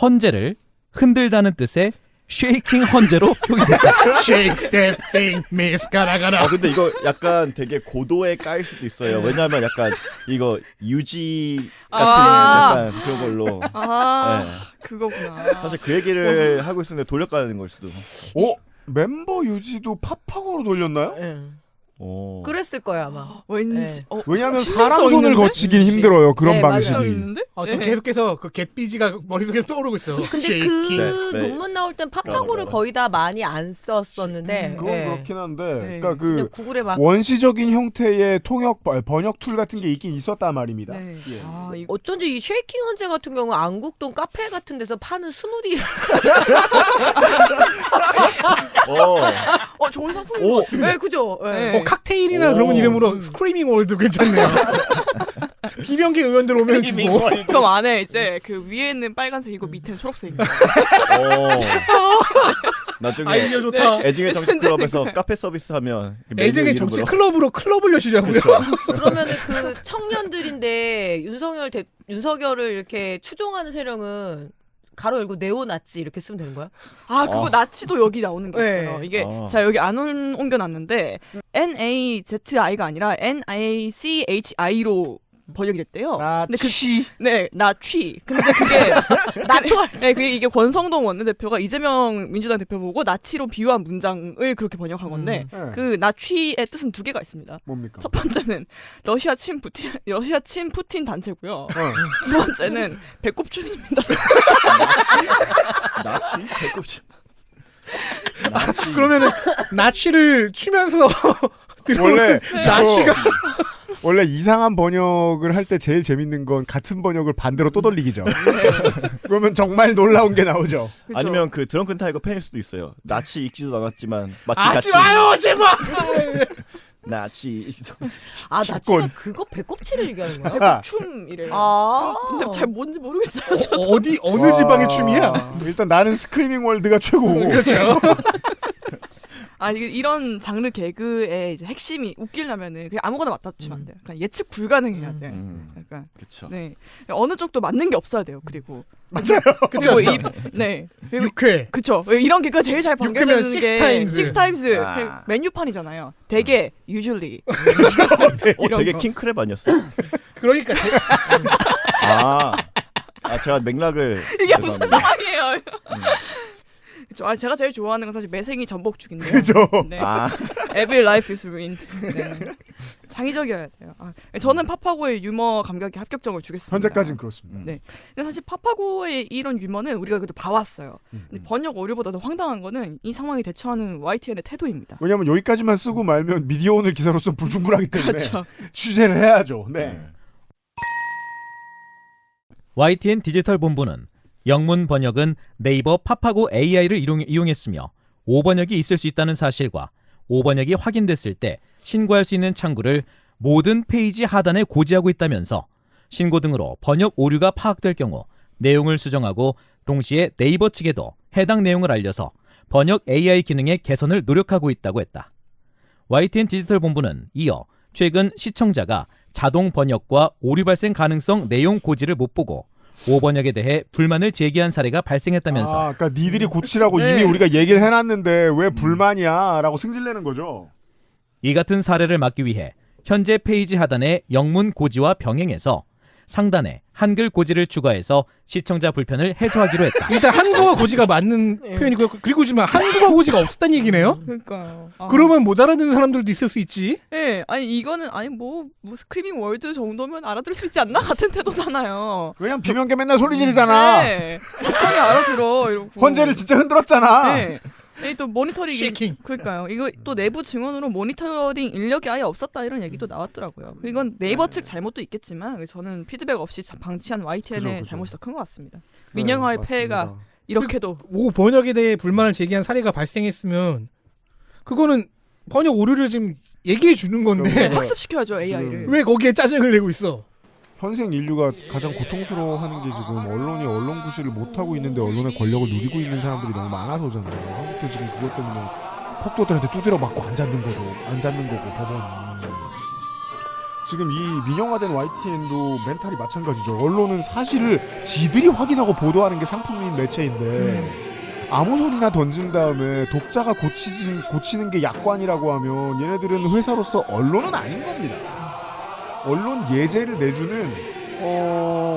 헌재를 흔들다는 뜻의 쉐이킹 헌재로 표기됐다. Shake that thing, Miss 가라가라. 근데 이거 약간 되게 고도에 까일 수도 있어요. 왜냐하면 약간 이거 유지 같은 약간 그런 걸로. 아, 네. 그거구나. 사실 그 얘기를 하고 있었는데 돌려가는 걸 수도. 멤버 유지도 팝하고로 돌렸나요? 오. 그랬을 거예요 아마. 왠지. 왜냐하면 신경 사람 써 손을 있는데? 거치긴 힘들어요. 그런 네, 방식이. 맞아요. 있는데? 저 계속해서 그 갯비지가 머릿속에 떠오르고 있어. 근데 그 네, 네. 논문 나올 땐 팝하고를 거의 다 많이 안 썼었는데. 그건 예. 그렇긴 한데, 네. 그러니까 근데 그 구글에 막 원시적인 형태의 번역 툴 같은 게 있긴 있었단 말입니다. 네. 예. 아, 어쩐지 이 쉐이킹 헌재 같은 경우 안국동 카페 같은 데서 파는 스무디. 좋은 상품인 것 같아요. 네, 그죠. 네. 칵테일이나 그런 이름으로 스크리밍 월드 괜찮네요. 비명계 의원들 오면 주고. 그럼 안에 이제 그 위에는 빨간색이고 밑에는 초록색이고. 나중에 아이디어 좋다. 애증의 정치 클럽에서 카페 서비스 하면 그 메뉴 애증의 이름으로. 정치 클럽으로 클럽을 여시려고요. 그러면은 그 청년들인데 윤석열을 이렇게 추종하는 세력은 가로 열고 네오나치 이렇게 쓰면 되는 거야? 아, 그거 나치도 여기 나오는 게 있어요. 네. 이게 자 여기 안 옮겨놨는데 NAZI가 아니라 NICHI로 번역이 됐대요. 나치. 네, 나취. 근데 그게 네, 그게 이게 권성동 원내대표가 이재명 민주당 대표 보고 나치로 비유한 문장을 그렇게 번역한 건데 그 나취의 뜻은 두 개가 있습니다. 뭡니까? 첫 번째는 러시아 친 푸틴 단체고요. 두 번째는 배꼽춤입니다. 나치? 배꼽춤. 그러면은 나치를 추면서 원래 나치가 원래 이상한 번역을 할 때 제일 재밌는 건 같은 번역을 반대로 또 돌리기죠. 그러면 정말 놀라운 게 나오죠. 그쵸? 아니면 그 드렁큰 타이거 팬일 수도 있어요. 나치 읽지도 않았지만 마치 하지 같이 마요 제발. 나치 아, 나치가 그거 배꼽치를 얘기하는 거야? 춤이래요. 아. 근데 잘 뭔지 모르겠어요. 어느 지방의 춤이야? 일단 나는 스크리밍 월드가 최고고. 그렇죠. 이게 이런 장르 개그의 이제 핵심이 웃기려면은 그냥 아무거나 맞다주면 안 돼요. 약간 예측 불가능해야 돼. 약간 그렇죠. 네, 어느 쪽도 맞는 게 없어야 돼요. 그리고 맞아요. 그쵸. 네, 육회. 그쵸. 이런 개그가 제일 잘 육회면 반겨지는 게 식스타임즈. 식스타임즈 아. 메뉴판이잖아요. 되게 usually 되게 킹크랩 아니었어? 그러니까 제가 맥락을 이게 무슨 죄송합니다. 상황이에요? 그쵸. 제가 제일 좋아하는 건 사실 매생이 전복죽인데요. 그죠. 네. 아. Every life is ruined. 네. 창의적이어야 돼요. 저는 파파고의 유머 감각에 합격점을 주겠습니다. 현재까지는 그렇습니다. 네. 근데 사실 파파고의 이런 유머는 우리가 그래도 봐왔어요. 근데 번역 오류보다 더 황당한 거는 이 상황에 대처하는 YTN의 태도입니다. 왜냐하면 여기까지만 쓰고 말면 미디어 오늘 기사로서 불충분하기 때문에 그렇죠. 취재를 해야죠. 네. YTN 디지털 본부는 영문 번역은 네이버 팝하고 AI를 이용했으며 오번역이 있을 수 있다는 사실과 오번역이 확인됐을 때 신고할 수 있는 창구를 모든 페이지 하단에 고지하고 있다면서 신고 등으로 번역 오류가 파악될 경우 내용을 수정하고 동시에 네이버 측에도 해당 내용을 알려서 번역 AI 기능의 개선을 노력하고 있다고 했다. YTN 디지털 본부는 이어 최근 시청자가 자동 번역과 오류 발생 가능성 내용 고지를 못 보고 오번역에 대해 불만을 제기한 사례가 발생했다면서 그러니까 니들이 고치라고 네. 이미 우리가 얘기를 해놨는데 왜 불만이야 라고 승질내는 거죠. 이 같은 사례를 막기 위해 현재 페이지 하단에 영문 고지와 병행해서 상단에 한글 고지를 추가해서 시청자 불편을 해소하기로 했다. 일단 한국어 고지가 맞는 표현이고요. 그리고 지금 한국어 고지가 없었다는 얘기네요. 그러니까요. 그러면 못 알아듣는 사람들도 있을 수 있지. 네, 이거는 뭐 스크리밍 월드 정도면 알아들을 수 있지 않나 같은 태도잖아요. 그냥 비명계 맨날 소리 지르잖아. 네, 적당히 알아들어 이러고. 헌재를 진짜 흔들었잖아. 네. 또 모니터링 쉐이킹. 그러니까요. 이거 또 내부 증언으로 모니터링 인력이 아예 없었다 이런 얘기도 나왔더라고요. 이건 네이버 측 잘못도 있겠지만 저는 피드백 없이 방치한 YTN의 그죠. 잘못이 더 큰 것 같습니다. 민영화의 맞습니다. 폐해가 이렇게도 오 번역에 대해 불만을 제기한 사례가 발생했으면 그거는 번역 오류를 지금 얘기해 주는 건데 학습시켜야죠 AI를. 왜 거기에 짜증을 내고 있어? 현생 인류가 가장 고통스러워하는 게 지금 언론이 언론 구실을 못하고 있는데 언론의 권력을 누리고 있는 사람들이 너무 많아서잖아요. 한국도 지금 그것 때문에 폭도들한테 두드려 맞고 안 잡는 거고 법원이. 지금 이 민영화된 YTN도 멘탈이 마찬가지죠. 언론은 사실을 지들이 확인하고 보도하는 게 상품인 매체인데 아무 소리나 던진 다음에 독자가 고치는 게 약관이라고 하면 얘네들은 회사로서 언론은 아닌 겁니다. 언론 예제를 내주는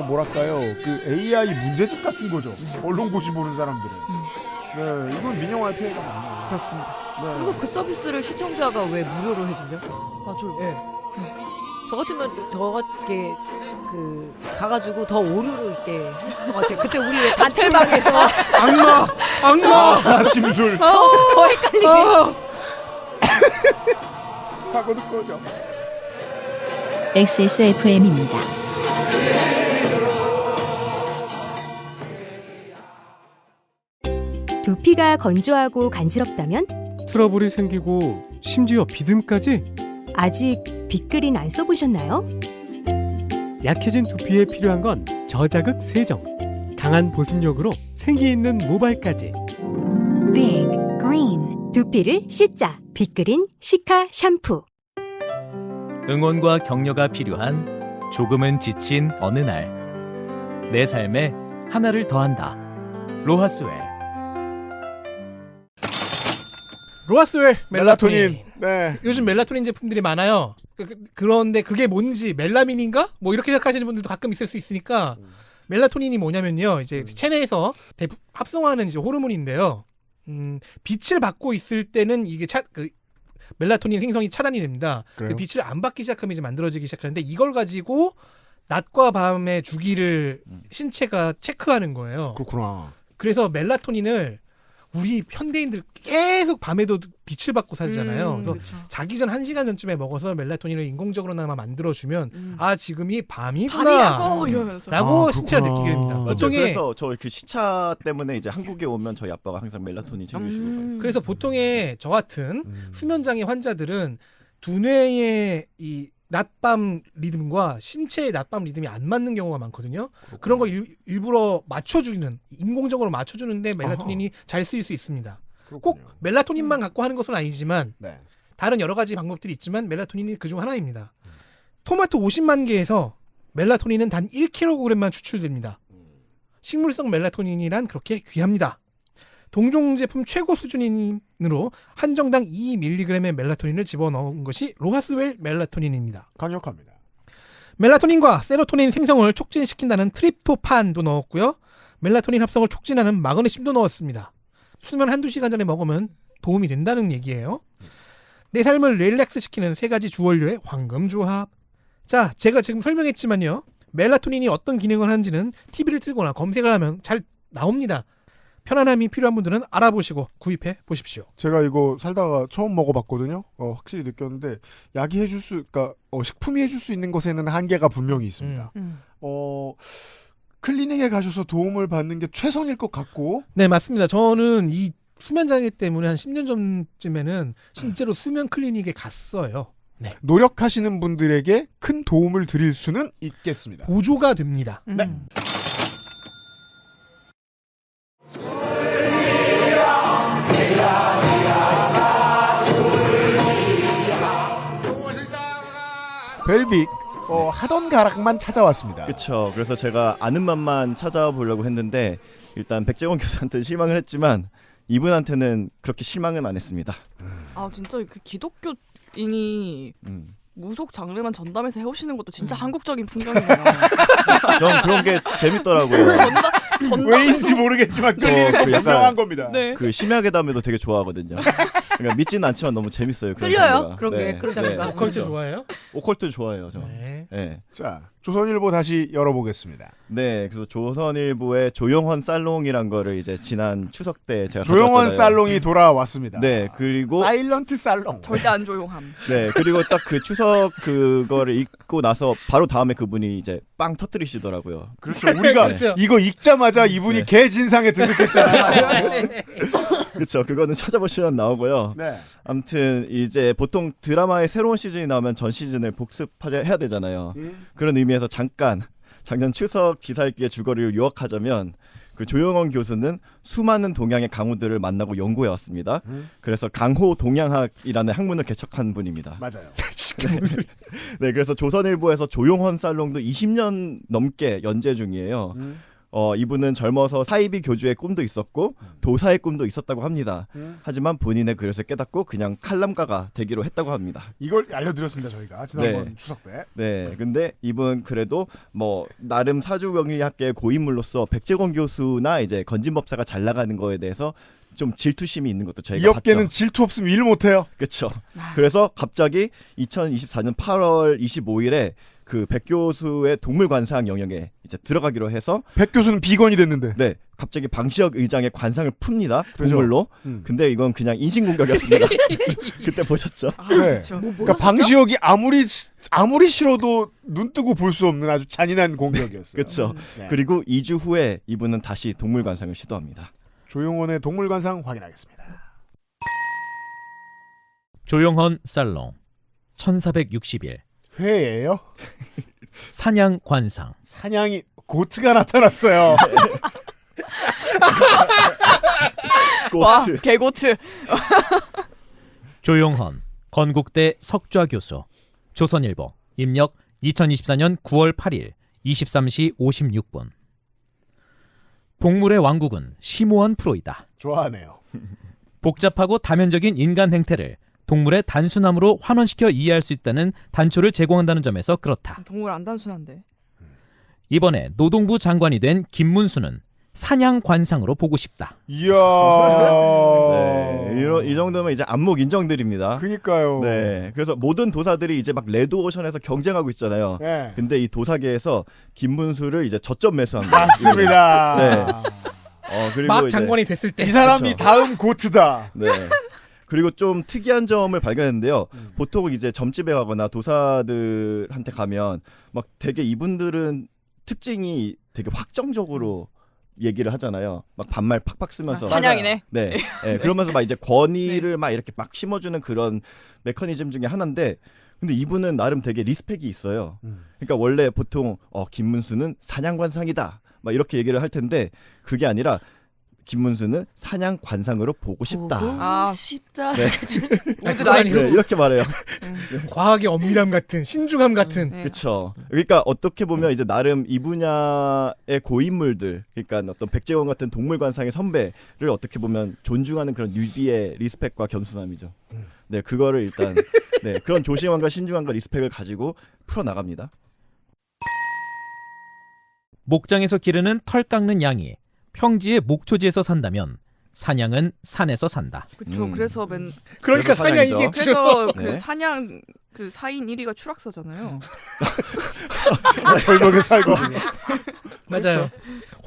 뭐랄까요 그 AI 문제집 같은 거죠. 언론 고시 보는 사람들은. 네, 이건 민영화의 피해가 많아요. 그렇습니다. 네. 그리고 그 서비스를 시청자가 왜 무료로 해주죠? 예. 저 같으면 저렇게 가가지고 더 오류를 있게 것 같아요. 그때 우리 왜 단텔방에서 악마 심술 더 헷갈리게. 하고도 꺼져. XSFM입니다. 두피가 건조하고 간지럽다면 트러블이 생기고 심지어 비듬까지 아직 빅그린 안 써보셨나요? 약해진 두피에 필요한 건 저자극 세정, 강한 보습력으로 생기 있는 모발까지. Big Green 두피를 씻자. 빅그린 시카 샴푸. 응원과 격려가 필요한 조금은 지친 어느 날. 내 삶에 하나를 더한다. 로하스웰. 로하스웰 멜라토닌. 네. 요즘 멜라토닌 제품들이 많아요. 그런데 그게 뭔지 멜라민인가? 뭐 이렇게 생각하시는 분들도 가끔 있을 수 있으니까 멜라토닌이 뭐냐면요. 이제 체내에서 합성하는 이제 호르몬인데요. 빛을 받고 있을 때는 이게 멜라토닌 생성이 차단이 됩니다. 그 빛을 안 받기 시작하면 이제 만들어지기 시작하는데 이걸 가지고 낮과 밤의 주기를 신체가 체크하는 거예요. 그렇구나. 그래서 멜라토닌을 우리 현대인들 계속 밤에도 빛을 받고 살잖아요. 그래서 그렇죠. 자기 전 1시간 전쯤에 먹어서 멜라토닌을 인공적으로나마 만들어주면 아 지금이 밤이구나 밤이라고 이러면서 라고 신체가 느끼게 됩니다. 맞아요. 보통의 그래서 저 그 시차 때문에 이제 한국에 오면 저희 아빠가 항상 멜라토닌 챙겨주시고 그랬어요. 그래서 보통의 저 같은 수면장애 환자들은 두뇌의 이 낮밤 리듬과 신체의 낮밤 리듬이 안 맞는 경우가 많거든요. 그런 거 일부러 맞춰주는 인공적으로 맞춰주는데 멜라토닌이 잘 쓰일 수 있습니다. 꼭 멜라토닌만 갖고 하는 것은 아니지만 네. 다른 여러 가지 방법들이 있지만 멜라토닌이 그중 하나입니다. 토마토 50만 개에서 멜라토닌은 단 1kg만 추출됩니다. 식물성 멜라토닌이란 그렇게 귀합니다. 동종 제품 최고 수준으로 한정당 2mg의 멜라토닌을 집어넣은 것이 로하스웰 멜라토닌입니다. 강력합니다. 멜라토닌과 세로토닌 생성을 촉진시킨다는 트립토판도 넣었고요. 멜라토닌 합성을 촉진하는 마그네슘도 넣었습니다. 수면 한두 시간 전에 먹으면 도움이 된다는 얘기예요. 내 삶을 릴렉스시키는 세 가지 주원료의 황금조합. 자, 제가 지금 설명했지만요. 멜라토닌이 어떤 기능을 하는지는 TV를 틀거나 검색을 하면 잘 나옵니다. 편안함이 필요한 분들은 알아보시고 구입해 보십시오. 제가 이거 살다가 처음 먹어봤거든요. 확실히 느꼈는데 약이 해줄 그러니까 식품이 해줄 수 있는 것에는 한계가 분명히 있습니다. 클리닉에 가셔서 도움을 받는 게 최선일 것 같고. 네, 맞습니다. 저는 이 수면장애 때문에 한 10년 전쯤에는 실제로 수면 클리닉에 갔어요. 네. 노력하시는 분들에게 큰 도움을 드릴 수는 있겠습니다. 보조가 됩니다. 네. 벨빅 하던 가락만 찾아왔습니다. 그렇죠. 그래서 제가 아는 맛만 찾아보려고 했는데 일단 백재원 교수한테 실망을 했지만 이분한테는 그렇게 실망은 안 했습니다. 아 진짜 그 기독교인이 무속 장르만 전담해서 해오시는 것도 진짜 한국적인 풍경이네요. 전 그런 게 재밌더라고요. 왜인지 모르겠지만 끌리는 건 분명한 겁니다. 그 심야괴담에도 되게 좋아하거든요. 그러니까 믿지는 않지만 너무 재밌어요. 그런 끌려요? 장르가. 그런 게 그런 장르가. 오컬트 좋아해요? 오컬트 좋아해요, 저. 네. 네. 자, 조선일보 다시 열어보겠습니다. 네, 그래서 조선일보의 조용헌 살롱이란 거를 이제 지난 추석 때 제가 조용헌 가져왔잖아요. 살롱이 돌아왔습니다. 네, 그리고 사일런트 살롱. 절대 안 조용함. 네, 그리고 딱 그 추석 그거를 읽고 나서 바로 다음에 그분이 이제 빵 터뜨리시더라고요. 그렇죠. 우리가 그렇죠. 이거 읽자마자 이분이 네. 개 진상에 등극했잖아요. 그렇죠. 그거는 찾아보시면 나오고요. 네. 아무튼 이제 보통 드라마의 새로운 시즌이 나오면 전 시즌을 복습해야 되잖아요. 그런 의미에서 잠깐 작년 추석 지살기의 줄거리를 요약하자면 그 조용헌 교수는 수많은 동양의 강호들을 만나고 연구해 왔습니다. 그래서 강호 동양학이라는 학문을 개척한 분입니다. 맞아요. 네, 그래서 조선일보에서 조용헌 살롱도 20년 넘게 연재 중이에요. 이분은 젊어서 사이비 교주의 꿈도 있었고 도사의 꿈도 있었다고 합니다. 하지만 본인의 그릇을 깨닫고 그냥 칼럼가가 되기로 했다고 합니다. 이걸 알려드렸습니다 저희가 지난번 네. 추석 때. 네, 근데 이분 그래도 뭐 나름 사주명리학계의 고인물로서 백제권 교수나 이제 건진법사가 잘 나가는 거에 대해서 좀 질투심이 있는 것도 저희가 이 업계는 봤죠. 질투 없으면 일 못해요. 그렇죠. 그래서 갑자기 2024년 8월 25일에 그 백 교수의 동물관상 영역에 이제 들어가기로 해서 백 교수는 비건이 됐는데. 네, 갑자기 방시혁 의장의 관상을 풉니다. 그죠? 동물로. 근데 이건 그냥 인신공격이었습니다. 그때 보셨죠? 네. 그렇죠. 그러니까 방시혁이 아무리 싫어도 눈 뜨고 볼 수 없는 아주 잔인한 공격이었어요. 그렇죠. 네. 그리고 2주 후에 이분은 다시 동물관상을 시도합니다. 조용헌의 동물관상 확인하겠습니다. 조용헌 살롱 1460일 회예요? 사냥 관상 사냥이 고트가 나타났어요. 와, 개고트. 조용헌 건국대 석좌 교수 조선일보 입력 2024년 9월 8일 23시 56분 동물의 왕국은 심오한 프로이다. 좋아하네요. 복잡하고 다면적인 인간 행태를 동물의 단순함으로 환원시켜 이해할 수 있다는 단초를 제공한다는 점에서 그렇다. 동물 안 단순한데. 이번에 노동부 장관이 된 김문수는 사냥 관상으로 보고 싶다. 이야. 네, 이 정도면 이제 안목 인정들입니다. 그니까요. 네, 그래서 모든 도사들이 이제 막 레드오션에서 경쟁하고 있잖아요. 네. 근데 이 도사계에서 김문수를 이제 저점 매수한 거예요. 맞습니다. 네. 그리고 막 이제 장관이 됐을 때 이 사람이 그렇죠. 다음 고트다. 네. 그리고 좀 특이한 점을 발견했는데요. 보통 이제 점집에 가거나 도사들한테 가면 막 되게 이분들은 특징이 되게 확정적으로 얘기를 하잖아요. 막 반말 팍팍 쓰면서 사냥이네. 네. 네. 그러면서 막 이제 권위를 막 이렇게 막 심어주는 그런 메커니즘 중에 하나인데, 근데 이분은 나름 되게 리스펙이 있어요. 그러니까 원래 보통 김문수는 사냥관상이다 막 이렇게 얘기를 할 텐데 그게 아니라 김문수는 사냥 관상으로 보고 싶다. 아, 쉽다. 네. 아니, 네, 이렇게 말해요. 과학의 엄밀함 같은 신중함 같은. 그렇죠. 그러니까 어떻게 보면 이제 나름 이 분야의 고인물들, 그러니까 어떤 백제원 같은 동물관상의 선배를 어떻게 보면 존중하는 그런 뉴비의 리스펙과 겸손함이죠. 네, 그거를 일단 네, 그런 조심함과 신중함과 리스펙을 가지고 풀어 나갑니다. 목장에서 기르는 털 깎는 양이 평지의 목초지에서 산다면 사냥은 산에서 산다. 그렇죠. 그래서 그러니까 사냥이겠죠. 그래서 그 네. 사냥 그 4인 1위가 추락사잖아요. 절벽에 살고. 맞아요.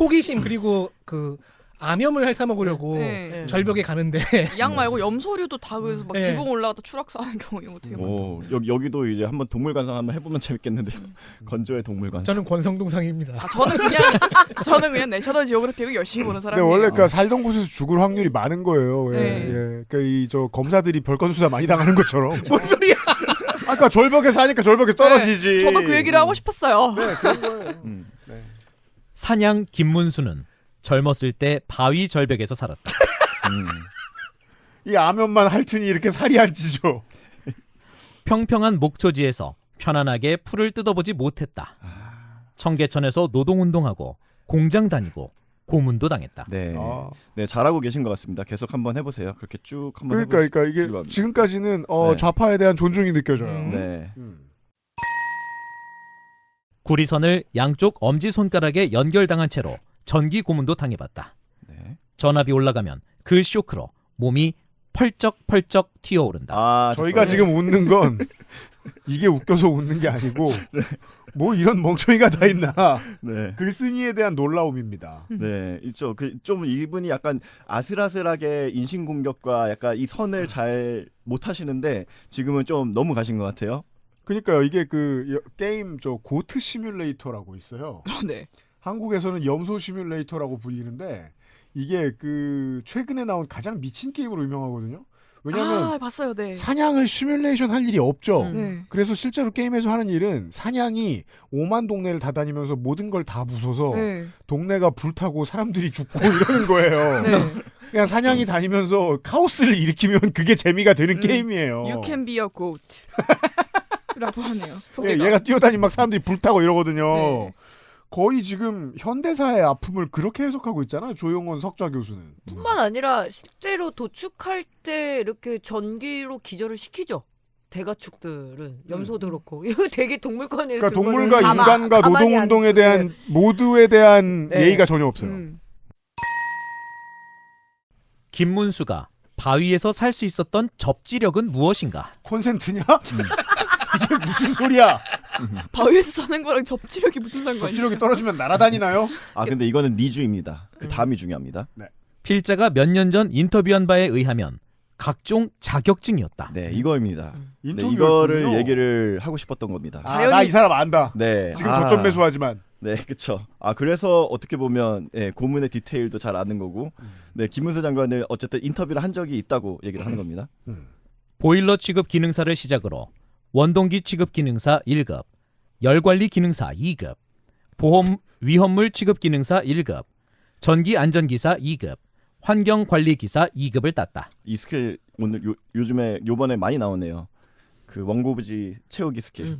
호기심 그리고 그 암염을 핥아먹으려고 네. 절벽에 가는데 양 말고 염소류도 다 그래서 막 네. 지붕 올라갔다 추락사하는 경우 이런 거 되게 많아요. 오, 여기도 이제 한번 동물관상 한번 해보면 재밌겠는데요. 건조의 동물관상. 저는 권성동상입니다. 저는 그냥 내셔널 지오그래픽을 열심히 보는 근데 사람이에요. 원래 그러니까 살던 곳에서 죽을 확률이 많은 거예요. 예, 네. 예. 그러니까 이 저 검사들이 별건 수사 많이 당하는 것처럼. 뭔 소리야? 아까 절벽에 사니까 절벽에 떨어지지. 저도 그 얘기를 하고 싶었어요. 네, 그런 거예요. 네. 사냥 김문수는 젊었을 때 바위 절벽에서 살았다. 이 암염만 핥으니 이렇게 살이 안 찌죠. 평평한 목초지에서 편안하게 풀을 뜯어보지 못했다. 청계천에서 노동운동하고 공장 다니고 고문도 당했다. 네, 네 잘하고 계신 것 같습니다. 계속 한번 해보세요. 그렇게 쭉 한번. 그러니까 이게 바랍니다. 지금까지는 네. 좌파에 대한 존중이 느껴져요. 네. 구리선을 양쪽 엄지손가락에 연결당한 채로 전기 고문도 당해봤다. 네. 전압이 올라가면 그 쇼크로 몸이 펄쩍펄쩍 튀어오른다. 아, 저희가 지금 웃는 건 이게 웃겨서 웃는 게 아니고 뭐 이런 멍청이가 다 있나. 네. 글쓴이에 대한 놀라움입니다. 네, 있죠. 좀 이분이 약간 아슬아슬하게 인신공격과 약간 이 선을 잘 못하시는데 지금은 좀 너무 가신 것 같아요. 그러니까요. 이게 그 게임 고트 시뮬레이터라고 있어요. 네. 한국에서는 염소 시뮬레이터라고 불리는데 이게 그 최근에 나온 가장 미친 게임으로 유명하거든요. 왜냐하면 봤어요. 네. 사냥을 시뮬레이션 할 일이 없죠. 네. 그래서 실제로 게임에서 하는 일은 사냥이 오만 동네를 다 다니면서 모든 걸 다 부숴서 네. 동네가 불타고 사람들이 죽고 이러는 거예요. 네. 그냥 사냥이 다니면서 카오스를 일으키면 그게 재미가 되는 게임이에요. You can be a goat. 라고 하네요. 예, 소개가. 얘가 뛰어다니면 막 사람들이 불타고 이러거든요. 네. 거의 지금 현대사의 아픔을 그렇게 해석하고 있잖아요. 조용원 석좌 교수는. 뿐만 아니라 실제로 도축할 때 이렇게 전기로 기절을 시키죠. 대가축들은 염소도 그렇고 이거 되게 동물권에 그러니까 동물과 인간과 노동운동에 대한 모두에 대한 네. 예의가 전혀 없어요. 김문수가 바위에서 살 수 있었던 접지력은 무엇인가? 콘센트냐? 이게 무슨 소리야? 바위에서 사는 거랑 접지력이 무슨 상관이야? 접지력이 떨어지면 날아다니나요? 아, 근데 이거는 니주입니다. 그 다음이 중요합니다. 네. 필자가 몇 년 전 인터뷰한 바에 의하면 각종 자격증이었다. 네, 이거입니다. 네, 인터뷰였군요. 이거를 얘기를 하고 싶었던 겁니다. 나 이 사람 안다. 네. 지금 저점 매수하지만. 네, 그렇죠. 아, 그래서 어떻게 보면 고문의 디테일도 잘 아는 거고, 네, 김문수 장관을 어쨌든 인터뷰를 한 적이 있다고 얘기를 하는 겁니다. 보일러 취급 기능사를 시작으로 원동기 취급 기능사 1급, 열관리 기능사 2급, 보험 위험물 취급 기능사 1급, 전기 안전기사 2급, 환경관리기사 2급을 땄다. 이 스킬 오늘 요즘에 요번에 많이 나오네요. 그 원고부지 채우기 스킬.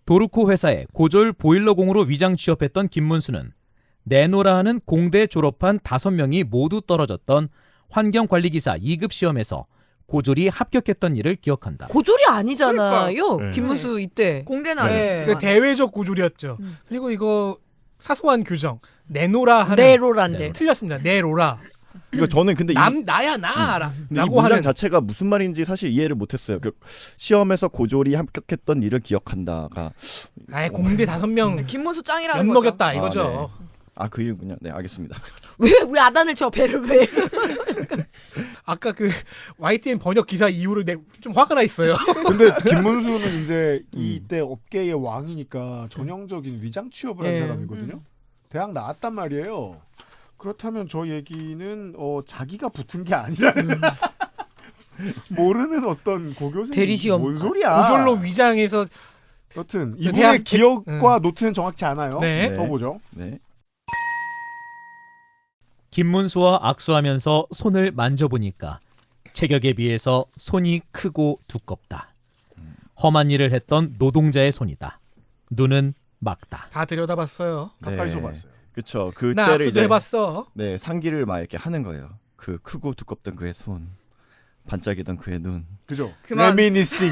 도르코 회사에 고졸 보일러공으로 위장 취업했던 김문수는 내노라 하는 공대 졸업한 5명이 모두 떨어졌던 환경관리기사 2급 시험에서 고졸이 합격했던 일을 기억한다. 고졸이 아니잖아요. 그러니까. 김문수 이때 공대는 네. 아니지. 그 대외적 고졸이었죠. 그리고 이거 사소한 규정 내노라 하는 네로란데. 틀렸습니다. 내로라. 이거 저는 근데 나야 나라 이 라고 문장 하는 자체가 무슨 말인지 사실 이해를 못했어요. 그 시험에서 고졸이 합격했던 일을 기억한다가 아예 공대 5명 김문수 짱이라는 엿먹였다 거죠. 이거죠. 아, 그 일군요. 네, 알겠습니다. 왜 아단을 쳐 배를 왜? 아까 그 YTN 번역 기사 이후로 좀 화가 나 있어요. 근데 김문수는 이제 이때 업계의 왕이니까 전형적인 위장 취업을 한 사람이거든요. 대학 나왔단 말이에요. 그렇다면 저 얘기는 자기가 붙은 게 아니라 모르는 어떤 고교생 대리시험. 뭔 소리야? 고졸로 위장해서 여튼 이분의 대학 기억과 노트는 정확치 않아요. 네. 더 보죠. 네. 김문수와 악수하면서 손을 만져보니까 체격에 비해서 손이 크고 두껍다. 험한 일을 했던 노동자의 손이다. 눈은 막다. 다 들여다봤어요. 가까이서 봤어요. 그렇죠. 나 그때를 악수도 이제 해봤어. 네, 상기를 막 이렇게 하는 거예요. 그 크고 두껍던 그의 손, 반짝이던 그의 눈. 그죠. 그만. 레미니싱.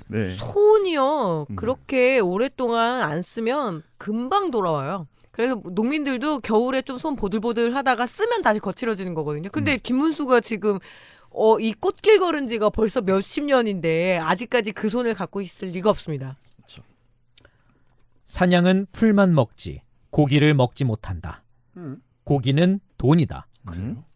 네. 손이요. 그렇게 오랫동안 안 쓰면 금방 돌아와요. 그래서 농민들도 겨울에 좀 손 보들보들 하다가 쓰면 다시 거칠어지는 거거든요. 근데 김문수가 지금 이 꽃길 걸은 지가 벌써 몇십 년인데 아직까지 그 손을 갖고 있을 리가 없습니다. 사냥은 풀만 먹지 고기를 먹지 못한다. 고기는 돈이다.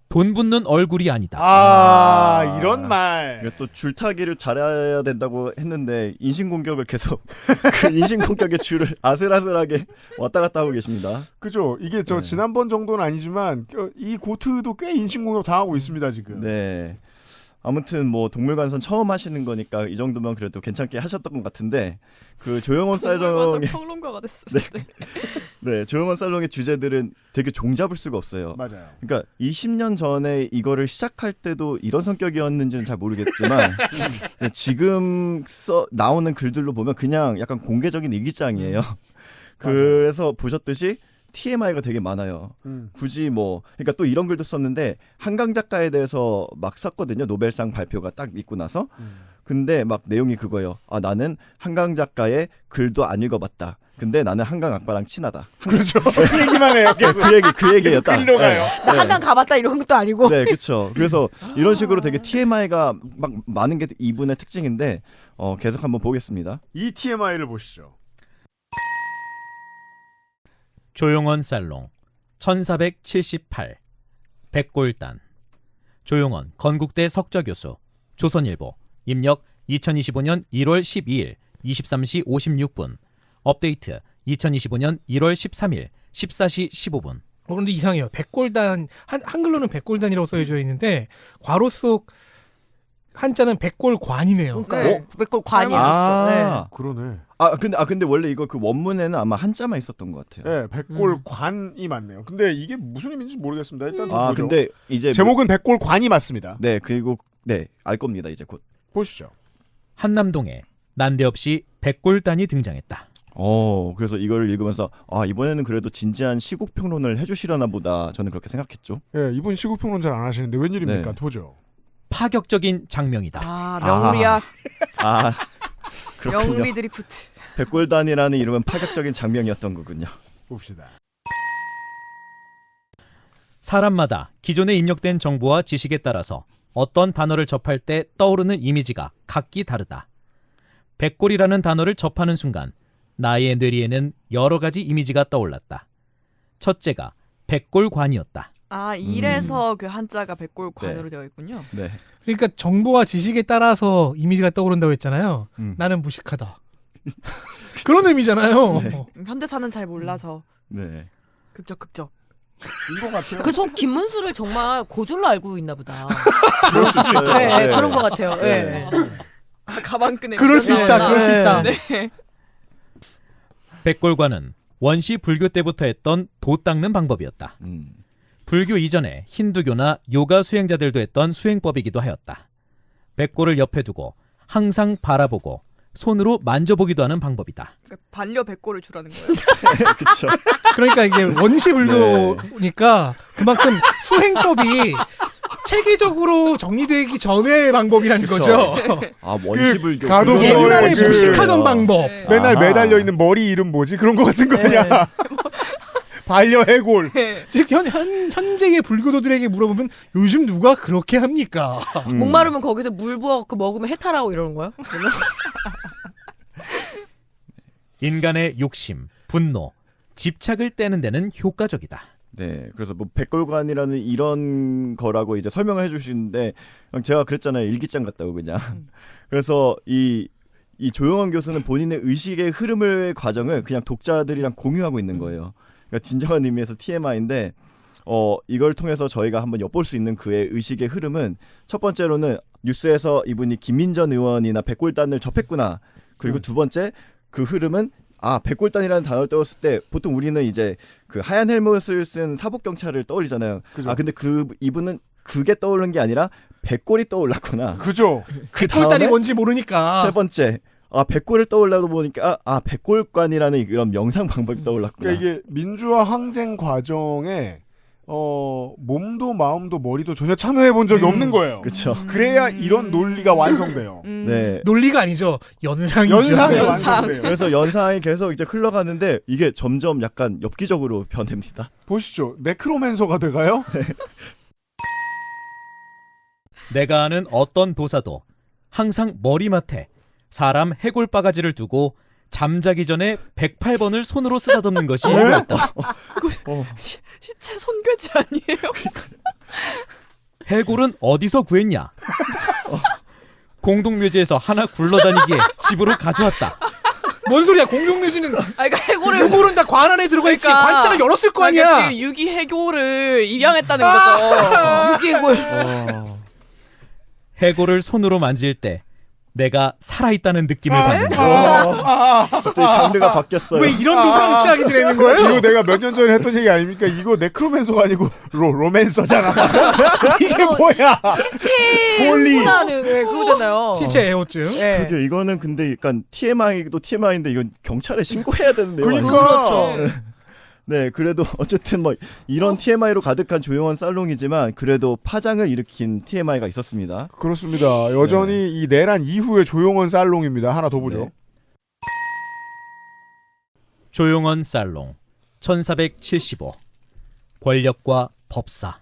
돈 붙는 얼굴이 아니다. 이런 말. 이거 또 줄타기를 잘해야 된다고 했는데 인신공격을 계속 그 인신공격의 줄을 아슬아슬하게 왔다 갔다 하고 계십니다. 그죠. 이게 지난번 정도는 아니지만 이 고트도 꽤 인신공격 당하고 있습니다 지금. 네. 아무튼 뭐 동물관선 처음 하시는 거니까 이 정도면 그래도 괜찮게 하셨던 것 같은데 그 조영원 살롱의 평론가가 됐어. 네, 조영원 살롱의 주제들은 되게 종잡을 수가 없어요. 맞아요. 그러니까 20년 전에 이거를 시작할 때도 이런 성격이었는지는 잘 모르겠지만 지금 나오는 글들로 보면 그냥 약간 공개적인 일기장이에요. 그래서 보셨듯이 TMI가 되게 많아요. 굳이 그러니까 또 이런 글도 썼는데 한강 작가에 대해서 막 썼거든요. 노벨상 발표가 딱 있고 나서. 근데 막 내용이 그거예요. 아, 나는 한강 작가의 글도 안 읽어봤다. 근데 나는 한강 악바랑 친하다. 그렇죠. 그 얘기만 해요. 그 얘기였다. 끌려 가요. 나 한강 가봤다 이런 것도 아니고. 네, 그렇죠. 그래서 이런 식으로 되게 TMI가 막 많은 게 이분의 특징인데 계속 한번 보겠습니다. 이 TMI를 보시죠. 조용원 살롱 1478 백골단 조용원 건국대 석좌교수 조선일보 입력 2025년 1월 12일 23시 56분 업데이트 2025년 1월 13일 14시 15분 그런데 이상해요. 백골단 한글로는 백골단이라고 써져 있는데 괄호 속 한자는 백골관이네요. 그러니까 백골관이 있었어. 네. 그러네. 근데 원래 이거 그 원문에는 아마 한자만 있었던 것 같아요. 네, 백골관이 맞네요. 근데 이게 무슨 의미인지 모르겠습니다. 일단 보죠. 근데 이제 제목은 백골관이 맞습니다. 네, 그리고 알 겁니다. 이제 곧 보시죠. 한남동에 난데없이 백골단이 등장했다. 그래서 이거를 읽으면서 이번에는 그래도 진지한 시국 평론을 해주시려나 보다 저는 그렇게 생각했죠. 네, 이분 시국 평론 잘 안 하시는데 웬일입니까? 네. 보죠. 파격적인 장면이다. 명리학. 그렇군요. 명리 드리프트. 백골단이라는 이름은 파격적인 장면이었던 거군요. 봅시다. 사람마다 기존에 입력된 정보와 지식에 따라서 어떤 단어를 접할 때 떠오르는 이미지가 각기 다르다. 백골이라는 단어를 접하는 순간 나의 뇌리에는 여러 가지 이미지가 떠올랐다. 첫째가 백골관이었다. 이래서 그 한자가 백골관으로 되어 있군요. 네. 그러니까 정보와 지식에 따라서 이미지가 떠오른다고 했잖아요. 나는 무식하다. 그런 의미잖아요. 네. 현대사는 잘 몰라서. 네. 극적. 이거 같아요. 그래서 김문수를 정말 고졸로 알고 있나 보다. 그럴 수 있어요. 네, 그런 것 같아요. 네. 가방끈에. 그럴 수 있다. 그럴 수 있다. 네. 백골관은 원시 불교 때부터 했던 도 닦는 방법이었다. 불교 이전에 힌두교나 요가 수행자들도 했던 수행법이기도 하였다. 백골을 옆에 두고 항상 바라보고 손으로 만져보기도 하는 방법이다. 그러니까 반려 백골을 주라는 거예요. 그렇죠. 그러니까 이게 원시 불교니까 그만큼 수행법이 체계적으로 정리되기 전의 방법이라는 거죠. 원시 불교. 옛날에 무식하던 방법. 네. 맨날 매달려 있는 머리 이름 뭐지? 그런 거 같은 거 아니야? 네. 반려해골. 즉 현재의 불교도들에게 물어보면 요즘 누가 그렇게 합니까? 목마르면 거기서 물 부어 먹으면 해탈하고 이러는 거야? 인간의 욕심, 분노, 집착을 떼는 데는 효과적이다. 네, 그래서 뭐 백골관이라는 이런 거라고 이제 설명을 해주시는데 제가 그랬잖아요. 일기장 같다고 그냥. 그래서 이 조용원 교수는 본인의 의식의 흐름의 과정을 그냥 독자들이랑 공유하고 있는 거예요. 그러니까 진정한 의미에서 TMI인데 이걸 통해서 저희가 한번 엿볼 수 있는 그의 의식의 흐름은 첫 번째로는 뉴스에서 이분이 김민전 의원이나 백골단을 접했구나. 그리고 두 번째 그 흐름은 백골단이라는 단어를 떠올렸을 때 보통 우리는 이제 그 하얀 헬멧을 쓴 사복 경찰을 떠올리잖아요. 그죠. 근데 이분은 그게 떠오른 게 아니라 백골이 떠올랐구나. 그죠. 백골단이 뭔지 모르니까. 세 번째. 백골을 떠올라도 보니까 백골관이라는 이런 명상 방법이 떠올랐구나. 그러니까 이게 민주화 항쟁 과정에 몸도 마음도 머리도 전혀 참여해 본 적이 없는 거예요. 그렇죠. 그래야 이런 논리가 완성돼요. 네. 논리가 아니죠. 연상이죠. 연상이 완성돼요. 그래서 연상이 계속 이제 흘러가는데 이게 점점 약간 엽기적으로 변합니다. 보시죠. 네크로맨서가 돼가요? 네. 내가 아는 어떤 도사도 항상 머리맡에 사람 해골 바가지를 두고 잠자기 전에 108번을 손으로 쓰다듬는 것이 일이었다. 시체 손괴지 아니에요? 해골은 어디서 구했냐? 공동묘지에서 하나 굴러다니기에 집으로 가져왔다. 뭔 소리야? 공동묘지는 그러니까 해골은 다 관 안에 들어가 있지. 관자를 열었을 거 아니야. 지금 유기 해골을 입양했다는 거죠. 유기 해골. 해골을 손으로 만질 때 내가 살아있다는 느낌을 받는 거야. 갑자기 장르가 바뀌었어요. 왜 이런 도사랑 친하게 지내는 거예요? 이거 내가 몇 년 전에 했던 얘기 아닙니까? 이거 네크로맨서가 아니고 로맨서잖아. 이게 뭐야? 시체 홀리. 흥분하는 그거잖아요. 시체 애호증. 네. 그게 이거는 근데 약간 TMI도 TMI인데 이건 경찰에 신고해야 되는데요. 그러니까. 네, 그래도 어쨌든 뭐 이런 TMI로 가득한 조용한 살롱이지만 그래도 파장을 일으킨 TMI가 있었습니다. 그렇습니다. 여전히 이 내란 이후의 조용한 살롱입니다. 하나 더 보죠. 네. 조용원 살롱 1475 권력과 법사.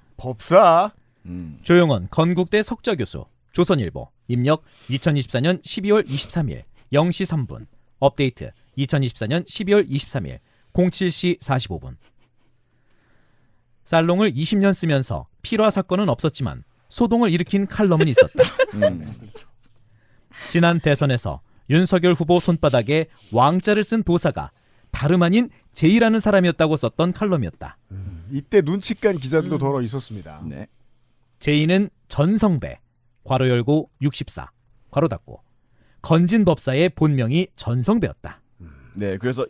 조용원 건국대 석좌교수. 조선일보. 입력 2024년 12월 23일 0시 3분. 업데이트 2024년 12월 23일 07시 45분. 살롱을 20년 쓰면서 필화 사건은 없었지만 소동을 일으킨 칼럼은 있었다. 지난 대선에서 윤석열 후보 손바닥에 왕자를 쓴 도사가 다름 아닌 제이라는 사람이었다고 썼던 칼럼이었다. 이때 눈치깐 기자들도 더러 있었습니다. 네. 제이는 전성배 괄호 열고 64 괄호 닫고 건진 법사의 본명이 전성배였다. 네, 그래서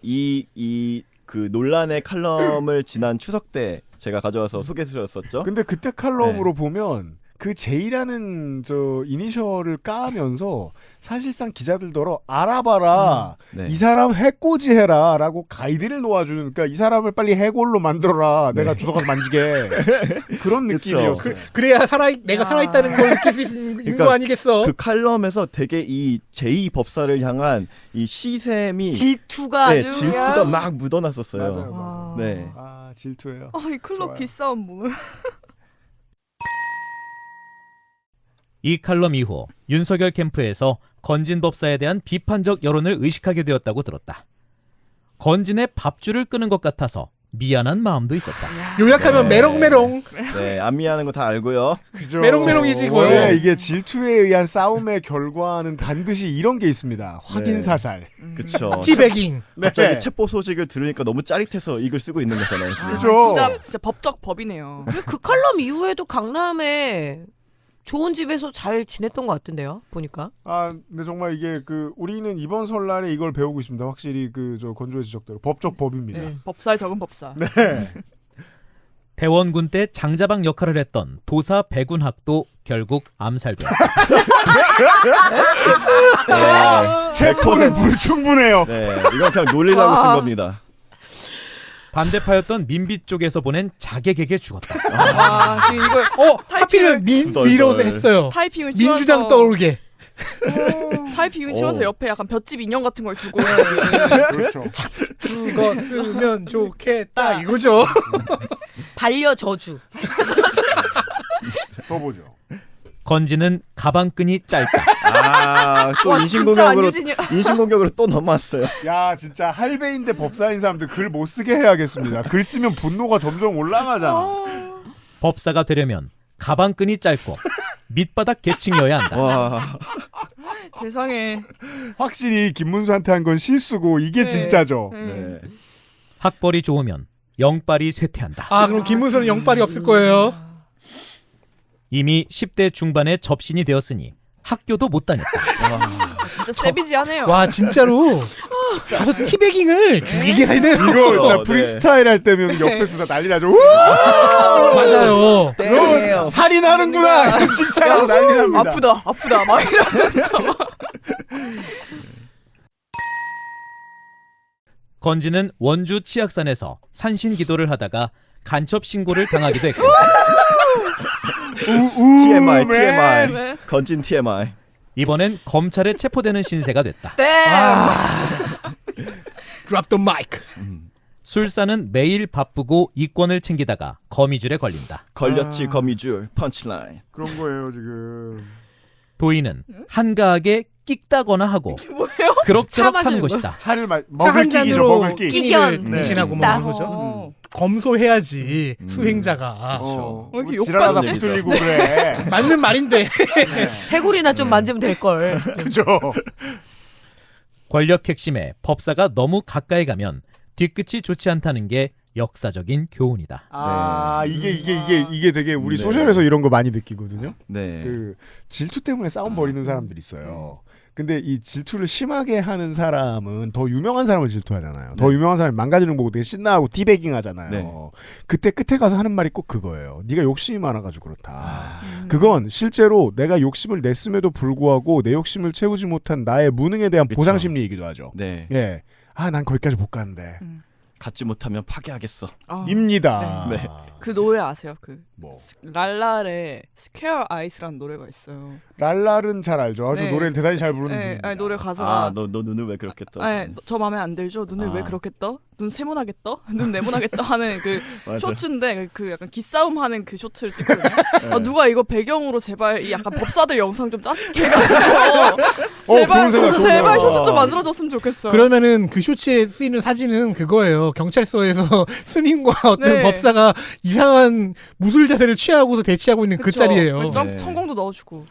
그 논란의 칼럼을 지난 추석 때 제가 가져와서 소개해드렸었죠. 근데 그때 칼럼으로 보면 그 J라는 저 이니셜을 까면서 사실상 기자들더러 알아봐라. 이 사람 해꼬지해라 라고 가이드를 놓아주는, 그러니까 이 사람을 빨리 해골로 만들어라. 내가 주워 가서 만지게. 그런 느낌이었어요. 그래야 내가 살아있다는 걸 느낄 수 있는 거 아니겠어. 그 칼럼에서 되게 이 제2 법사를 향한 이 시샘이 질투가 네, 아주 질투가 그냥... 막 묻어났었어요. 맞아요. 네. 아, 질투예요. 이 클럽 비싸운 뭐. 이 칼럼 이후 윤석열 캠프에서 건진 법사에 대한 비판적 여론을 의식하게 되었다고 들었다. 건진의 밥줄을 끄는 것 같아서 미안한 마음도 있었다. 요약하면 메롱메롱. 네, 안 미안한 거 다 알고요. 그죠. 메롱메롱이지 이거. 원래 이게 질투에 의한 싸움의 결과는 반드시 이런 게 있습니다. 확인 사살. 그렇죠. 티베깅. 갑자기 체포 소식을 들으니까 너무 짜릿해서 이걸 쓰고 있는 거잖아요. 지금. 그죠. 진짜 법적 법이네요. 그 칼럼 이후에도 강남에 좋은 집에서 잘 지냈던 것 같은데요, 보니까. 근데 정말 이게 우리는 이번 설날에 이걸 배우고 있습니다. 확실히 저 건조의 지적대로 법적 법입니다. 네, 법사에 적은 법사. 네. 대원군 때 장자방 역할을 했던 도사 백운학도 결국 암살되었다. 체포는 불충분해요. 네, 이건 그냥 놀리려고 쓴 겁니다. 반대파였던 민비 쪽에서 보낸 자객에게 죽었다. 지금 이걸 하필은 미로 했어요. 타이핑을 민주당 치면서, 떠오르게. 타이핑을 치면서 옆에 약간 볏짚 인형 같은 걸 두고. 그렇죠. 죽었으면 좋겠다 이거죠. 반려 저주. 더 보죠. 건지는 가방끈이 짧다. 또 인신공격으로 또 넘어왔어요. 야, 진짜 할배인데 법사인 사람들 글 못 쓰게 해야겠습니다. 글 쓰면 분노가 점점 올라가잖아. 법사가 되려면 가방끈이 짧고 밑바닥 계층이어야 한다. 와. 세상에. 확실히 김문수한테 한 건 실수고 이게 진짜죠. 네. 학벌이 좋으면 영빨이 쇠퇴한다. 그럼 김문수는 영빨이 없을 거예요. 이미 10대 중반의 접신이 되었으니 학교도 못 다녔다. 진짜 세비지하네요. 와, 진짜로 가서 티베깅을 죽이게 되네. 이거 진짜 프리스타일 할 때면 옆에서 다 난리 나죠. 맞아요. 너 살인하는구나. 칭찬하고 난리 납니다. 아프다 막 이러면서. 건지는 원주 치악산에서 산신 기도를 하다가 간첩 신고를 당하기도 했고. TMI. 건진 TMI. 이번엔 검찰에 체포되는 신세가 됐다. Drop the mic. 술사는 매일 바쁘고 이권을 챙기다가 거미줄에 걸린다. 걸렸지 거미줄. 펀치라인. 그런 거예요 지금. 도인은 한가하게 끽다거나 하고 그럭저럭 사는 것이다. 차를 한 잔으로 끼견 대신하고 먹는 거죠. 검소해야지 수행자가. 왜 이렇게 지랄하다 욕받지? 붙들리고 그래. 맞는 말인데. 해골이나 좀 만지면 될 걸. 그죠. 권력 핵심에 법사가 너무 가까이 가면 뒤끝이 좋지 않다는 게 역사적인 교훈이다. 이게 되게 우리 소셜에서 이런 거 많이 느끼거든요. 네. 질투 때문에 싸움 벌이는 사람들이 있어요. 근데 이 질투를 심하게 하는 사람은 더 유명한 사람을 질투하잖아요. 더 유명한 사람이 망가지는 거 보고 되게 신나하고 티베깅 하잖아요. 네. 그때 끝에 가서 하는 말이 꼭 그거예요. 네가 욕심이 많아가지고 그렇다. 그건 실제로 내가 욕심을 냈음에도 불구하고 내 욕심을 채우지 못한 나의 무능에 대한 보상심리이기도 하죠. 네. 예. 난 거기까지 못 가는데. 갖지 못하면 파괴하겠어. 입니다. 네. 그 노래 아세요? 뭐. 랄랄의 스퀘어 아이스라는 노래가 있어요. 랄랄은 잘 알죠. 아주 노래를 대단히 잘 부르는 분입니다. 노래 가사가 너 눈을 왜 그렇게 떠? 저 마음에 안 들죠? 눈을 왜 그렇게 떠? 눈 세모나겠다, 눈 네모나겠다 하는 그 맞아. 쇼츠인데 그 약간 기싸움 하는 그 쇼츠를 찍거든요. 아, 누가 이거 배경으로 제발 이 약간 법사들 영상 좀 짜게 해가지고 제발 쇼츠 좀 만들어줬으면 좋겠어. 그러면은 그 쇼츠에 쓰이는 사진은 그거예요. 경찰서에서 스님과 어떤 네. 법사가 이상한 무술 자세를 취하고서 대치하고 있는 그 그쵸. 자리예요. 네. 천공도 넣어주고.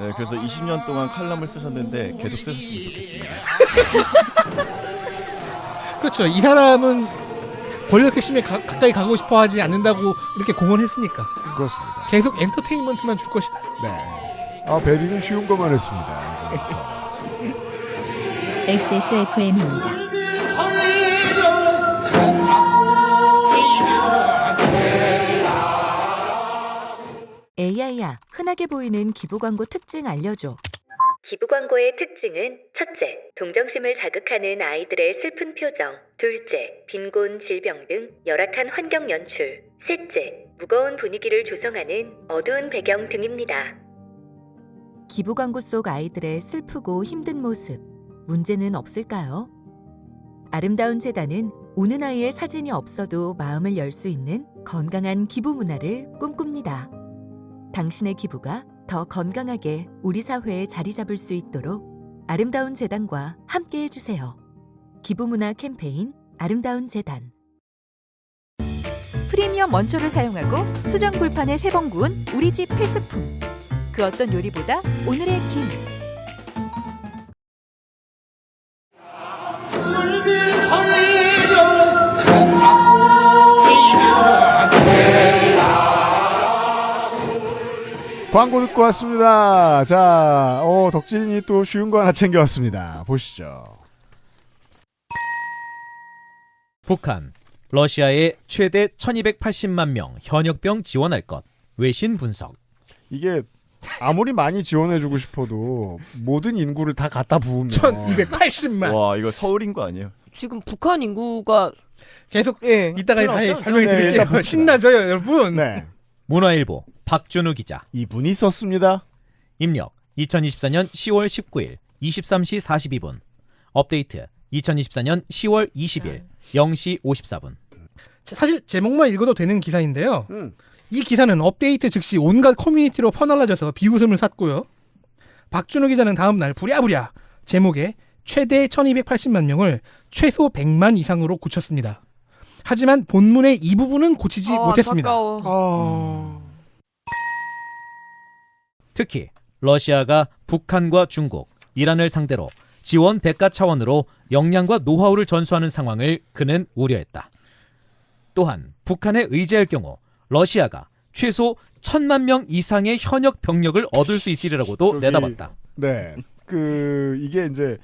네, 그래서 20년 동안 칼럼을 쓰셨는데 계속 쓰셨으면 좋겠습니다. 그렇죠. 이 사람은 권력 핵심에 가까이 가고 싶어 하지 않는다고 이렇게 공언했으니까. 그렇습니다. 계속 엔터테인먼트만 줄 것이다. 네. 아, 베리는 쉬운 것만 했습니다. XSFM입니다. AI야, 흔하게 보이는 기부 광고 특징 알려줘. 기부 광고의 특징은 첫째, 동정심을 자극하는 아이들의 슬픈 표정. 둘째, 빈곤, 질병 등 열악한 환경 연출. 셋째, 무거운 분위기를 조성하는 어두운 배경 등입니다. 기부 광고 속 아이들의 슬프고 힘든 모습, 문제는 없을까요? 아름다운 재단은 우는 아이의 사진이 없어도 마음을 열 수 있는 건강한 기부 문화를 꿈꿉니다. 당신의 기부가 더 건강하게 우리 사회에 자리 잡을 수 있도록 아름다운 재단과 함께해 주세요. 기부문화 캠페인 아름다운 재단. 프리미엄 원초를 사용하고 수정 불판에 3번 구운 우리 집 필수품. 그 어떤 요리보다 오늘의 김. 광고 듣고 왔습니다. 자, 덕진이 또 쉬운 거 하나 챙겨왔습니다. 보시죠. 북한, 러시아에 최대 1280만 명 현역병 지원할 것. 외신 분석. 이게 아무리 많이 지원해주고 싶어도 모든 인구를 다 갖다 부으면 1280만. 와, 이거 서울 인구 아니에요? 지금 북한 인구가 계속 이따가 필요 설명해 네, 드릴게요. 일단 신나죠, 여러분? 네. 문화일보 박준우 기자. 이분이 썼습니다. 입력 2024년 10월 19일 23시 42분. 업데이트 2024년 10월 20일 0시 54분. 사실 제목만 읽어도 되는 기사인데요. 이 기사는 업데이트 즉시 온갖 커뮤니티로 퍼날라져서 비웃음을 샀고요. 박준우 기자는 다음 날 부랴부랴 제목에 최대 1280만 명을 최소 100만 이상으로 고쳤습니다. 하지만 본문의 이 부분은 고치지 못했습니다. 특히 러시아가 북한과 중국, 이란을 상대로 지원 백가 차원으로 역량과 노하우를 전수하는 상황을 그는 우려했다. 또한 북한에 의지할 경우 러시아가 최소 1000만 명 이상의 현역 병력을 얻을 수 있으리라고도 내다봤다. 네. 이게 이제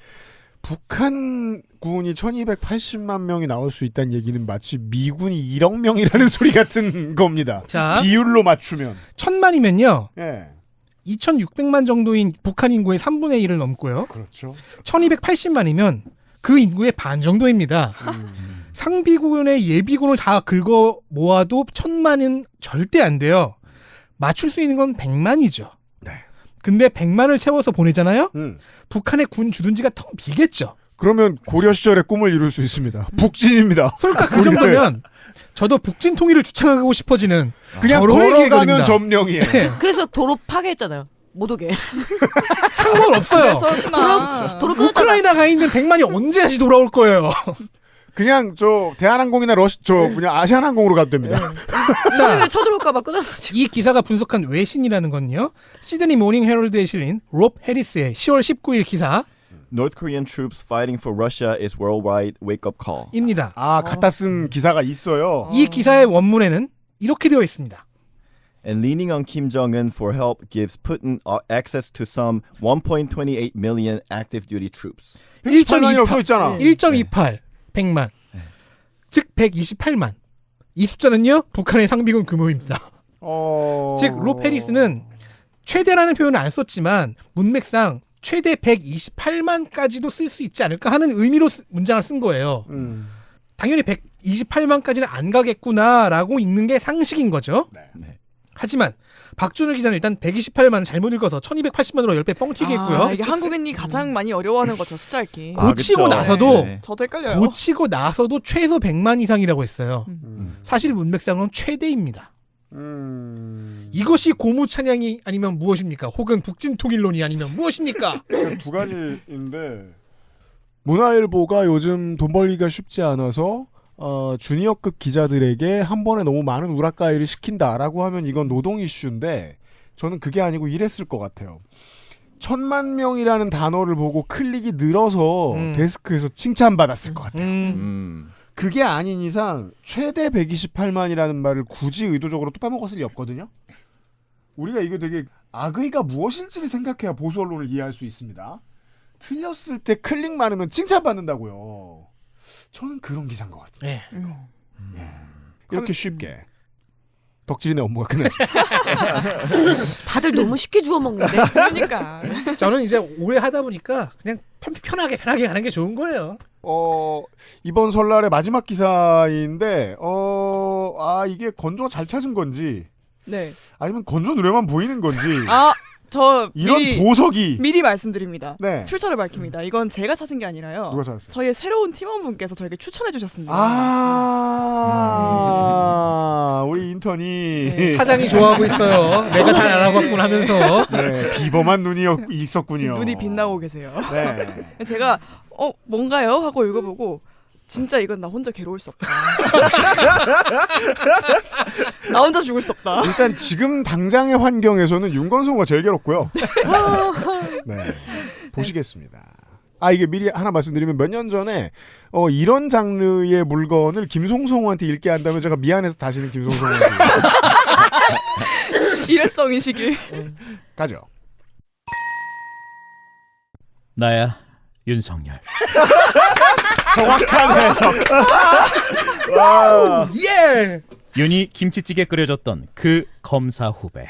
북한군이 1280만 명이 나올 수 있다는 얘기는 마치 미군이 1억 명이라는 소리 같은 겁니다. 자, 비율로 맞추면 1000만이면요. 예. 2600만 정도인 북한 인구의 3분의 1을 넘고요. 그렇죠. 1280만이면 그 인구의 반 정도입니다. 상비군의 예비군을 다 긁어 모아도 1000만은 절대 안 돼요. 맞출 수 있는 건 100만이죠. 네. 근데 100만을 채워서 보내잖아요? 북한의 군 주둔지가 텅 비겠죠. 그러면 고려 시절의 꿈을 이룰 수 있습니다. 북진입니다. 그러니까 그 정도면 저도 북진 통일을 주창하고 싶어지는 그냥 걸어가면 점령이에요. 네. 그래서 도로 파괴했잖아요. 못 오게. 상관없어요. 도로 우크라이나가 있는 100만이 언제 다시 돌아올 거예요. 그냥 대한항공이나 그냥 아시아나항공으로 가도 됩니다. 자, 쳐들어올까봐 끊어가지고. 이 기사가 분석한 외신이라는 건요. 시드니 모닝 헤럴드에 실린 롭 해리스의 10월 19일 기사. North Korean troops fighting for Russia is worldwide wake-up call. 입니다. 갖다 쓴 기사가 있어요. 이 기사의 원문에는 이렇게 되어 있습니다. And leaning on Kim Jong-un for help gives Putin access to some 1.28 million active duty troops. 1.28 100만. 즉 128만. 이 숫자는요. 북한의 상비군 규모입니다. 즉 롭 해리스는 최대라는 표현을 안 썼지만 문맥상 최대 128만까지도 쓸 수 있지 않을까 하는 의미로 문장을 쓴 거예요. 당연히 128만까지는 안 가겠구나라고 읽는 게 상식인 거죠. 네. 하지만 박준우 기자는 일단 128만 잘못 읽어서 1280만으로 10배 뻥튀기 했고요. 이게 한국인이 가장 많이 어려워하는 거죠. 숫자 읽기. 고치고 나서도 네. 저도 헷갈려요. 고치고 나서도 최소 100만 이상이라고 했어요. 사실 문맥상으로는 최대입니다. 이것이 고무 찬양이 아니면 무엇입니까? 혹은 북진통일론이 아니면 무엇입니까? 두 가지인데 문화일보가 요즘 돈 벌기가 쉽지 않아서 주니어급 기자들에게 한 번에 너무 많은 우라카이를 시킨다라고 하면 이건 노동 이슈인데 저는 그게 아니고 이랬을 것 같아요. 1000만 명이라는 단어를 보고 클릭이 늘어서 데스크에서 칭찬받았을 것 같아요. 그게 아닌 이상 최대 128만이라는 말을 굳이 의도적으로 또 빼먹었을 리 없거든요. 우리가 이거 되게 악의가 무엇일지를 생각해야 보수 언론을 이해할 수 있습니다. 틀렸을 때 클릭 많으면 칭찬받는다고요. 저는 그런 기사인 것 같아요. 예. 이렇게 쉽게 덕질인의 업무가 끝나죠. 다들 너무 쉽게 주워 먹는데. 그러니까. 저는 이제 오래 하다 보니까 그냥 편하게 가는 게 좋은 거예요. 이번 설날의 마지막 기사인데 이게 건조가 잘 찾은 건지 네. 아니면 건조 누레만 보이는 건지 저 이런 보석이 미리 말씀드립니다. 네. 출처를 밝힙니다. 이건 제가 찾은 게 아니라요. 누가 찾았어요? 저희의 새로운 팀원분께서 저에게 추천해 주셨습니다. 우리 인턴이 네. 사장이 좋아하고 있어요. 내가 잘 알아봤군 하면서 네, 비범한 눈이 있었군요. 눈이 빛나고 계세요. 네. 제가 뭔가요? 하고 읽어보고 진짜 이건 나 혼자 괴로울 수 없다. 나 혼자 죽을 수 없다. 일단 지금 당장의 환경에서는 윤건성과 제일 괴롭고요. 네, 보시겠습니다. 이게 미리 하나 말씀드리면 몇 년 전에 이런 장르의 물건을 김송성우한테 읽게 한다면 제가 미안해서 다시는 김송성우한테 일회성이시길. 가죠. 나야 윤석열. 정확한 해석. 예. 윤이 김치찌개 끓여줬던 그 검사 후배.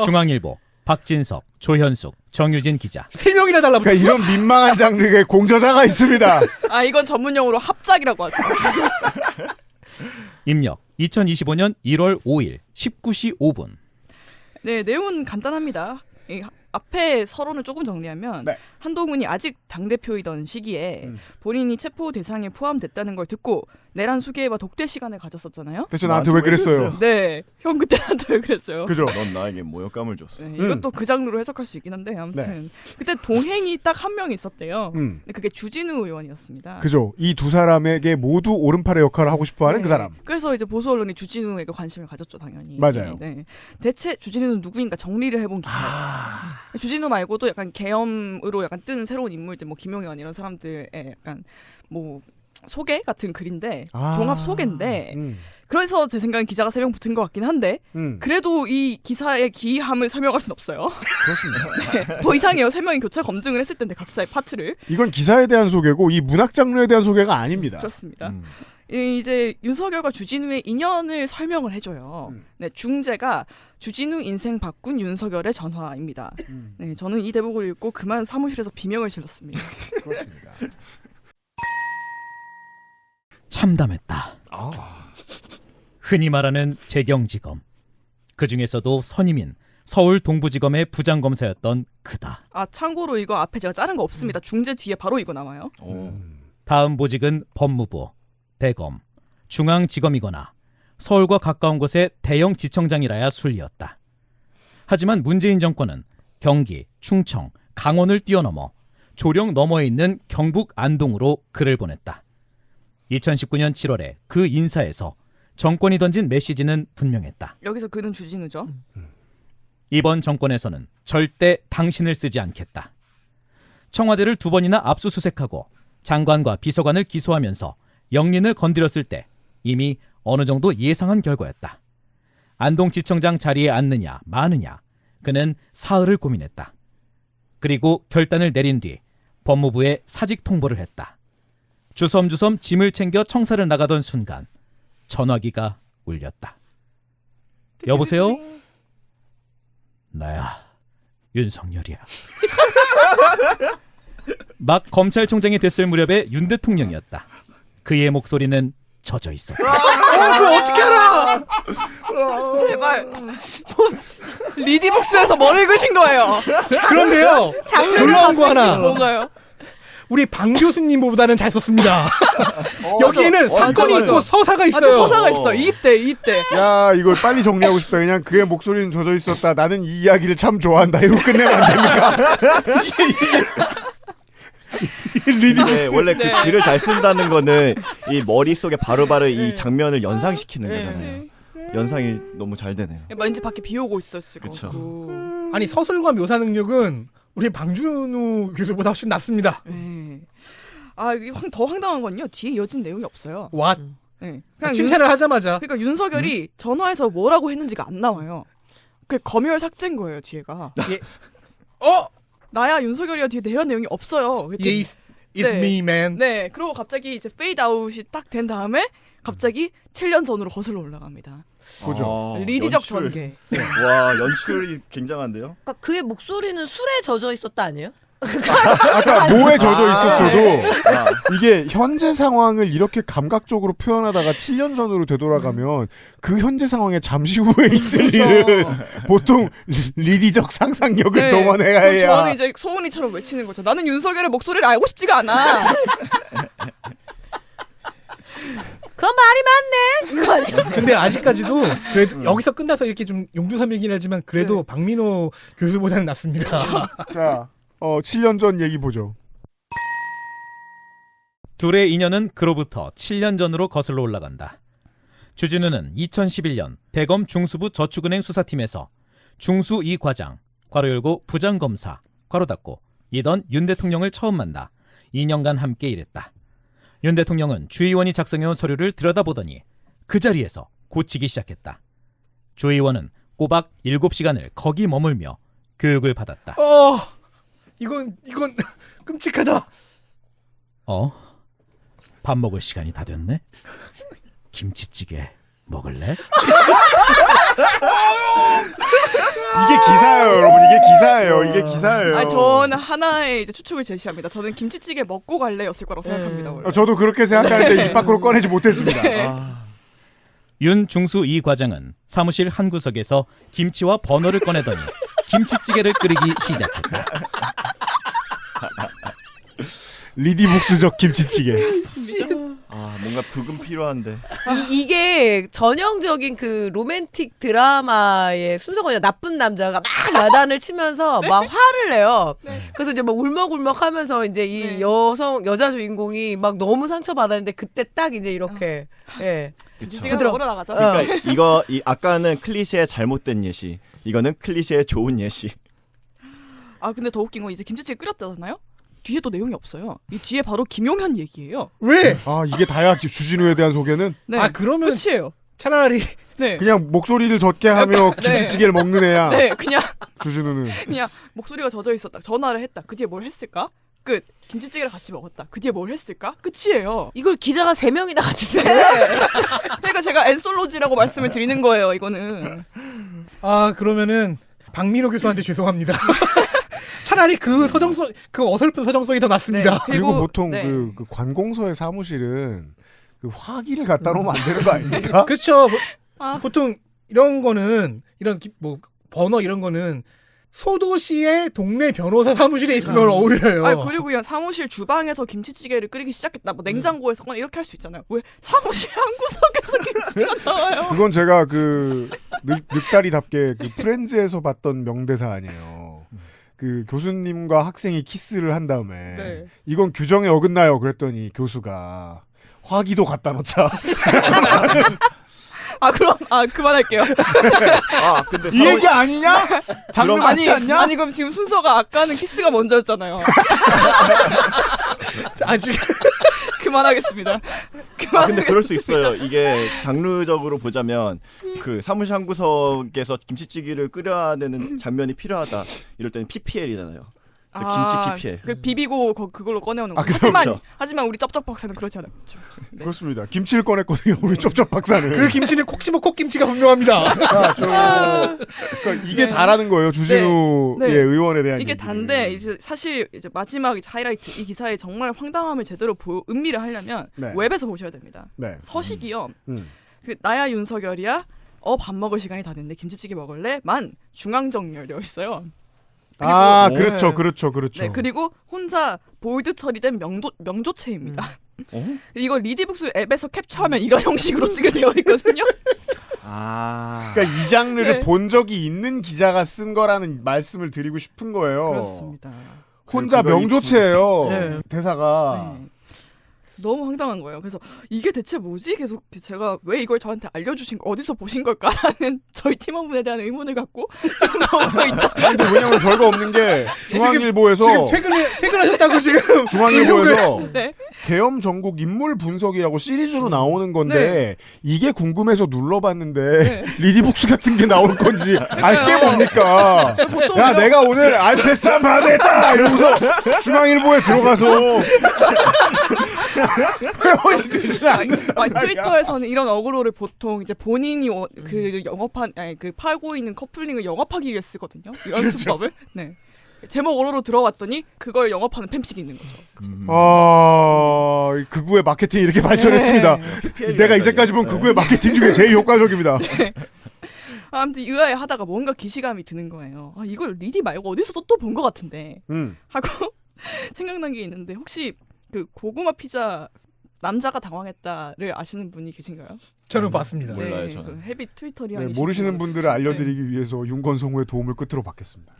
중앙일보 박진석, 조현숙, 정유진 기자. 3명이나 달라붙었어. 그러니까 이런 민망한 장르의 공저자가 있습니다. 이건 전문용어로 합작이라고 하죠. 입력 2025년 1월 5일 19시 5분. 네, 내용은 간단합니다. 앞에 서론을 조금 정리하면 한동훈이 아직 당대표이던 시기에 본인이 체포 대상에 포함됐다는 걸 듣고 내란 수계와 독대 시간을 가졌었잖아요. 대체 나한테 왜 그랬어요? 네, 형 그때 나한테 왜 그랬어요? 그죠? 넌 나에게 모욕감을 줬어. 네, 이것도 그 장르로 해석할 수 있긴 한데 아무튼 그때 동행이 딱 한 명 있었대요. 근데 그게 주진우 의원이었습니다. 그죠? 이 두 사람에게 모두 오른팔의 역할을 하고 싶어하는 그 사람. 그래서 이제 보수 언론이 주진우에게 관심을 가졌죠, 당연히. 맞아요. 네. 대체 주진우는 누구인가 정리를 해본 기사예요. 주진우 말고도 약간 계엄으로 약간 뜬 새로운 인물들, 뭐 김용현 이런 사람들의 약간 뭐 소개 같은 글인데 종합 소개인데 그래서 제 생각엔 기자가 3명 붙은 것 같긴 한데 그래도 이 기사의 기이함을 설명할 수는 없어요. 그렇습니다. 네, 더 이상해요. 3명이 교차 검증을 했을 텐데 각자의 파트를. 이건 기사에 대한 소개고 이 문학 장르에 대한 소개가 아닙니다. 그렇습니다. 이제 윤석열과 주진우의 인연을 설명을 해줘요. 네, 중재가 주진우 인생 바꾼 윤석열의 전화입니다. 네, 저는 이 대목을 읽고 그만 사무실에서 비명을 질렀습니다. 그렇습니다. 참담했다. 흔히 말하는 재경지검. 그 중에서도 선임인 서울 동부지검의 부장검사였던 그다. 참고로 이거 앞에 제가 자른 거 없습니다. 중재 뒤에 바로 이거 나와요. 다음 보직은 법무부, 대검, 중앙지검이거나 서울과 가까운 곳의 대형 지청장이라야 순리였다. 하지만 문재인 정권은 경기, 충청, 강원을 뛰어넘어 조령 너머에 있는 경북 안동으로 그를 보냈다. 2019년 7월에 그 인사에서 정권이 던진 메시지는 분명했다. 여기서 그는 주진우죠. 이번 정권에서는 절대 당신을 쓰지 않겠다. 청와대를 2번이나 압수수색하고 장관과 비서관을 기소하면서 영린을 건드렸을 때 이미 어느 정도 예상한 결과였다. 안동지청장 자리에 앉느냐 마느냐 그는 사흘을 고민했다. 그리고 결단을 내린 뒤 법무부에 사직 통보를 했다. 주섬주섬 짐을 챙겨 청사를 나가던 순간 전화기가 울렸다. 여보세요? 나야 윤석열이야. 막 검찰총장이 됐을 무렵의 윤 대통령이었다. 그의 목소리는 젖어 있었다. 그걸 어떻게 알아? 제발. 리디북스에서 뭘 읽으신 거예요? 그런데요. 놀라운 거 하나. 뭔가요? 우리 방 교수님보다는 잘 썼습니다. 여기에는 사건이 맞아. 있고 서사가 있어요. 서사가 있어. 이입대. 야, 이걸 빨리 정리하고 싶다. 그냥 그의 목소리는 젖어 있었다. 나는 이 이야기를 참 좋아한다. 이러고 끝내면 안 됩니까? 네, 원래 그 글을 잘 쓴다는 거는 이 머릿속에 바로바로 이 장면을 연상시키는 거잖아요. 연상이 너무 잘 되네요. 왠지 밖에 비 오고 있었을 그쵸. 거고. 아니 서술과 묘사 능력은 우리 방준우 교수보다 훨씬 낫습니다. 이게 더 황당한 건요. 뒤에 이어진 내용이 없어요. What? 네. 칭찬을 하자마자. 그러니까 윤석열이 전화해서 뭐라고 했는지가 안 나와요. 그 검열 삭제인 거예요, 뒤에가. 나야 윤석열이야 뒤에 대화 내용이 없어요. Yes, it's me, man. 네, 그리고 갑자기 이제 페이드 아웃이 딱 된 다음에 갑자기 7년 전으로 거슬러 올라갑니다. 그죠. 리디적 연출. 전개. 와, 연출이 굉장한데요? 그러니까 그의 목소리는 술에 젖어 있었다 아니에요? 아까 뭐에 젖어 있었어도 이게 현재 상황을 이렇게 감각적으로 표현하다가 7년 전으로 되돌아가면 그 현재 상황에 잠시 후에 있을 일은 보통 리디적 상상력을 동원해야 해야. 저는 이제 소은이처럼 외치는 거죠. 나는 윤석열의 목소리를 알고 싶지가 않아. 그 말이 맞네. 이거 아니야? 근데 아직까지도 그래도 여기서 끝나서 이렇게 좀 용두삼이긴 하지만 그래도 박민호 교수보다는 낫습니다. 자, 7년 전 얘기 보죠. 둘의 인연은 그로부터 7년 전으로 거슬러 올라간다. 주진우는 2011년 대검 중수부 저축은행 수사팀에서 중수 2과장 괄호 열고 부장검사 괄호 닫고 이던 윤 대통령을 처음 만나 2년간 함께 일했다. 윤 대통령은 주 의원이 작성해온 서류를 들여다보더니 그 자리에서 고치기 시작했다. 주 의원은 꼬박 7시간을 거기 머물며 교육을 받았다. 이건 끔찍하다. 밥 먹을 시간이 다 됐네? 김치찌개 먹을래? 이게 기사예요, 여러분. 이게 기사예요. 저는 하나의 이제 추측을 제시합니다. 저는 김치찌개 먹고 갈래였을 거라고 생각합니다. 원래. 저도 그렇게 생각하는데 입 밖으로 꺼내지 못했습니다. 윤 중수 2과장은 사무실 한 구석에서 김치와 버너를 꺼내더니 김치찌개를 끓이기 시작했다. 리디북스적 김치찌개. 뭔가 북은 필요한데. 이게 전형적인 그 로맨틱 드라마의 순서거든요. 나쁜 남자가 막 야단을 치면서 막 화를 내요. 그래서 이제 막 울먹울먹하면서 이제 이 여자 주인공이 막 너무 상처받았는데 그때 딱 이제 이렇게 김치찌개 먹으러 나가자. 그러니까 아까는 클리셰의 잘못된 예시, 이거는 클리셰의 좋은 예시. 근데 더 웃긴 건 이제 김치찌개 끓였다잖아요. 뒤에 또 내용이 없어요. 이 뒤에 바로 김용현 얘기예요. 왜? 이게 다야 주진우에 대한 소개는? 네. 그러면 끝이에요. 차라리 그냥 목소리를 젖게 하며 김치찌개를 먹는 애야. 그냥 주진우는 그냥 목소리가 젖어 있었다. 전화를 했다. 그 뒤에 뭘 했을까? 끝. 김치찌개를 같이 먹었다. 그 뒤에 뭘 했을까? 끝이에요. 이걸 기자가 3명이나 같이 쓰네. 그러니까 제가 엔솔로지라고 말씀을 드리는 거예요. 이거는. 그러면은 박민호 교수한테 죄송합니다. 차라리 그 서정성, 그 어설픈 서정성이 더 낫습니다. 그리고 보통 그 관공서의 사무실은 그 화기를 갖다 놓으면 안 되는 거 아닙니까? 그렇죠. 보통 이런 거는 이런 뭐 번호 이런 거는 소도시의 동네 변호사 사무실에 있으면 어울려요. 그리고 그냥 사무실 주방에서 김치찌개를 끓이기 시작했다. 뭐 냉장고에서 이렇게 할 수 있잖아요. 왜 사무실 한 구석에서 김치가 나와요? 그건 제가 그 늑다리답게 그 프렌즈에서 봤던 명대사 아니에요. 그 교수님과 학생이 키스를 한 다음에 이건 규정에 어긋나요. 그랬더니 교수가 화기도 갖다 놓자. 그럼 그만할게요. 근데 이 얘기 아니냐? 장르 맞지 않냐? 아니 그럼 지금 순서가 아까는 키스가 먼저였잖아요. 지금 그만하겠습니다. 근데 그럴 수 있어요. 이게 장르적으로 보자면 그 사무실 한 구석에서 김치찌개를 끓여야 되는 장면이 필요하다. 이럴 때는 PPL이잖아요. 김치 PPL. 그 비비고 그걸로 꺼내오는 거. 그렇죠. 하지만 우리 쩝쩝 박사는 그렇지 않았죠. 네. 그렇습니다. 김치를 꺼냈거든요. 우리 쩝쩝 박사는. 그 김치는 콕시모 콕김치가 분명합니다. 그러니까 이게 다라는 거예요. 주진우 네. 의원에 대한 이게 얘기는. 단데 이제 사실 이제 마지막 이제 하이라이트 이 기사의 정말 황당함을 제대로 음미를 하려면 네. 웹에서 보셔야 됩니다. 네. 서식이요. 그 나야 윤석열이야. 밥 먹을 시간이 다 됐는데 김치찌개 먹을래? 만 중앙정렬되어 있어요. 그리고, 그렇죠. 네, 그리고 혼자 볼드 처리된 명조체입니다. 이거 리디북스 앱에서 캡처하면 이런 형식으로 뜨게 되어 있거든요. 그러니까 이 장르를 본 적이 있는 기자가 쓴 거라는 말씀을 드리고 싶은 거예요. 그렇습니다. 혼자 명조체예요. 네. 대사가. 너무 황당한 거예요. 그래서 이게 대체 뭐지? 계속 제가 왜 이걸 저한테 알려주신 거 어디서 보신 걸까라는 저희 팀원분에 대한 의문을 갖고 지금 나오고 있다. 근데 왜냐면 별거 없는 게 중앙일보에서 지금 퇴근하셨다고 지금 중앙일보에서 네. 계엄 전국 인물 분석이라고 시리즈로 나오는 건데 이게 궁금해서 눌러봤는데 리디북스 같은 게 나올 건지 알게 뭡니까? 야 내가 오늘 알패스 한 번 받았다 이러면서 중앙일보에 들어가서 트위터에서는 이런 어그로를 보통 이제 본인이 그 영업한 그 팔고 있는 커플링을 영업하기 위해 쓰거든요. 이런 그렇죠. 수법을. 네. 제목 어로로 들어왔더니 그걸 영업하는 팬픽이 있는 거죠. 극우의 마케팅이 이렇게 발전했습니다. 내가 이제까지 본 극우의 마케팅 중에 제일 효과적입니다. 네. 아무튼 의아해 하다가 뭔가 기시감이 드는 거예요. 이걸 리디 말고 어디서 또 본 것 같은데 하고 생각난 게 있는데 혹시 그 고구마 피자 남자가 당황했다를 아시는 분이 계신가요? 저는 봤습니다. 몰라요, 저는. 그 헤비 트위터리안이 모르시는 분들을 알려드리기 위해서 윤건성우의 도움을 끝으로 받겠습니다.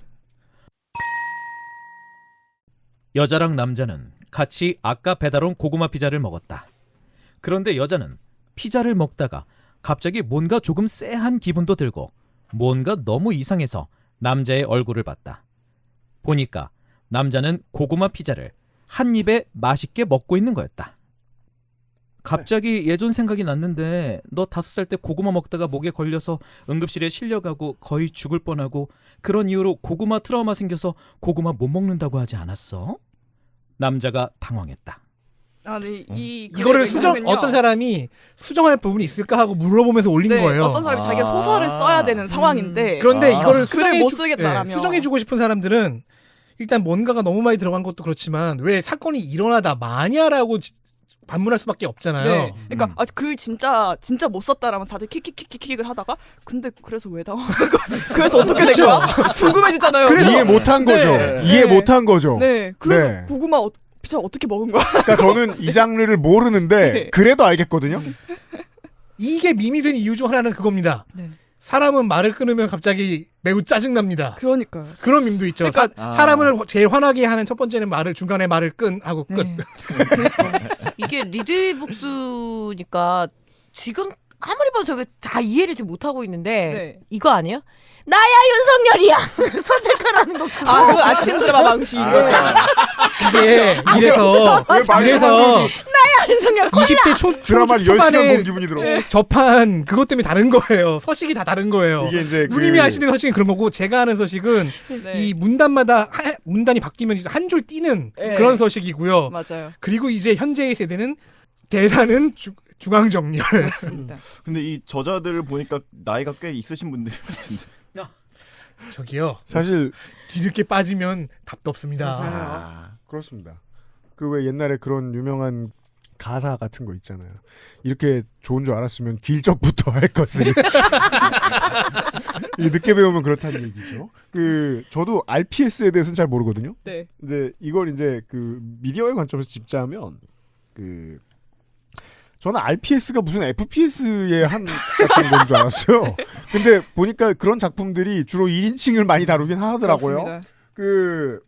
여자랑 남자는 같이 아까 배달 온 고구마 피자를 먹었다. 그런데 여자는 피자를 먹다가 갑자기 뭔가 조금 쎄한 기분도 들고 뭔가 너무 이상해서 남자의 얼굴을 봤다. 보니까 남자는 고구마 피자를 한 입에 맛있게 먹고 있는 거였다. 갑자기 예전 생각이 났는데 너 5살 때 고구마 먹다가 목에 걸려서 응급실에 실려가고 거의 죽을 뻔하고 그런 이유로 고구마 트라우마 생겨서 고구마 못 먹는다고 하지 않았어? 남자가 당황했다. 네, 이거를 어떤 사람이 수정할 부분이 있을까 하고 물어보면서 올린 거예요. 어떤 사람이 자기가 소설을 써야 되는 상황인데 그런데 이거를 글을 못 쓰겠다라면 수정해주고 싶은 사람들은 일단 뭔가가 너무 많이 들어간 것도 그렇지만 왜 사건이 일어나다 마냐라고 반문할 수밖에 없잖아요. 네. 그러니까 글 진짜 못 썼다라면 다들 킥킥킥킥을 하다가 근데 그래서 왜 당황한 거? 그래서 어떻게 된 거야? 궁금해지잖아요. 그래서 이해 못한 거죠. 이해 못한 거죠. 네. 그래서 고구마 피자 어떻게 먹은 거야? 그러니까 저는 이 장르를 모르는데 그래도 알겠거든요. 이게 밈이 된 이유 중 하나는 그겁니다. 네. 사람은 말을 끊으면 갑자기 매우 짜증납니다. 그러니까요. 그런 밈도 있죠. 그러니까 사람을 제일 화나게 하는 첫 번째는 중간에 말을 하고 끝. 이게 리드북스니까 지금 아무리 봐도 저게 다 이해를 지금 못하고 있는데 이거 아니에요? 나야 윤석열이야 선택하라는 거. 그 아침 드라마 방식. 이게 이래서 나야 윤석열 20대 드라마를 10시간 본 기분이 들어. 접한 그것 때문에 다른 거예요. 서식이 다 다른 거예요. 이게 이제 누님이 하시는 서식은 그런 거고 제가 하는 서식은 이 문단마다 문단이 바뀌면 한 줄 띄는 그런 서식이고요. 맞아요. 그리고 이제 현재의 세대는 대사는 중앙정렬. 그렇습니다. 근데 이 저자들을 보니까 나이가 꽤 있으신 분들 같은데. 저기요. 사실 뒤늦게 빠지면 답도 없습니다. 그렇습니다. 그 왜 옛날에 그런 유명한 가사 같은 거 있잖아요. 이렇게 좋은 줄 알았으면 길적부터 할 것을. 늦게 배우면 그렇다는 얘기죠. 저도 RPS에 대해서는 잘 모르거든요. 네. 이제 이걸 이제 미디어의 관점에서 짚자면 저는 RPS가 무슨 FPS의 한 같은 건 줄 알았어요. 근데 보니까 그런 작품들이 주로 1인칭을 많이 다루긴 하더라고요. 그렇습니다.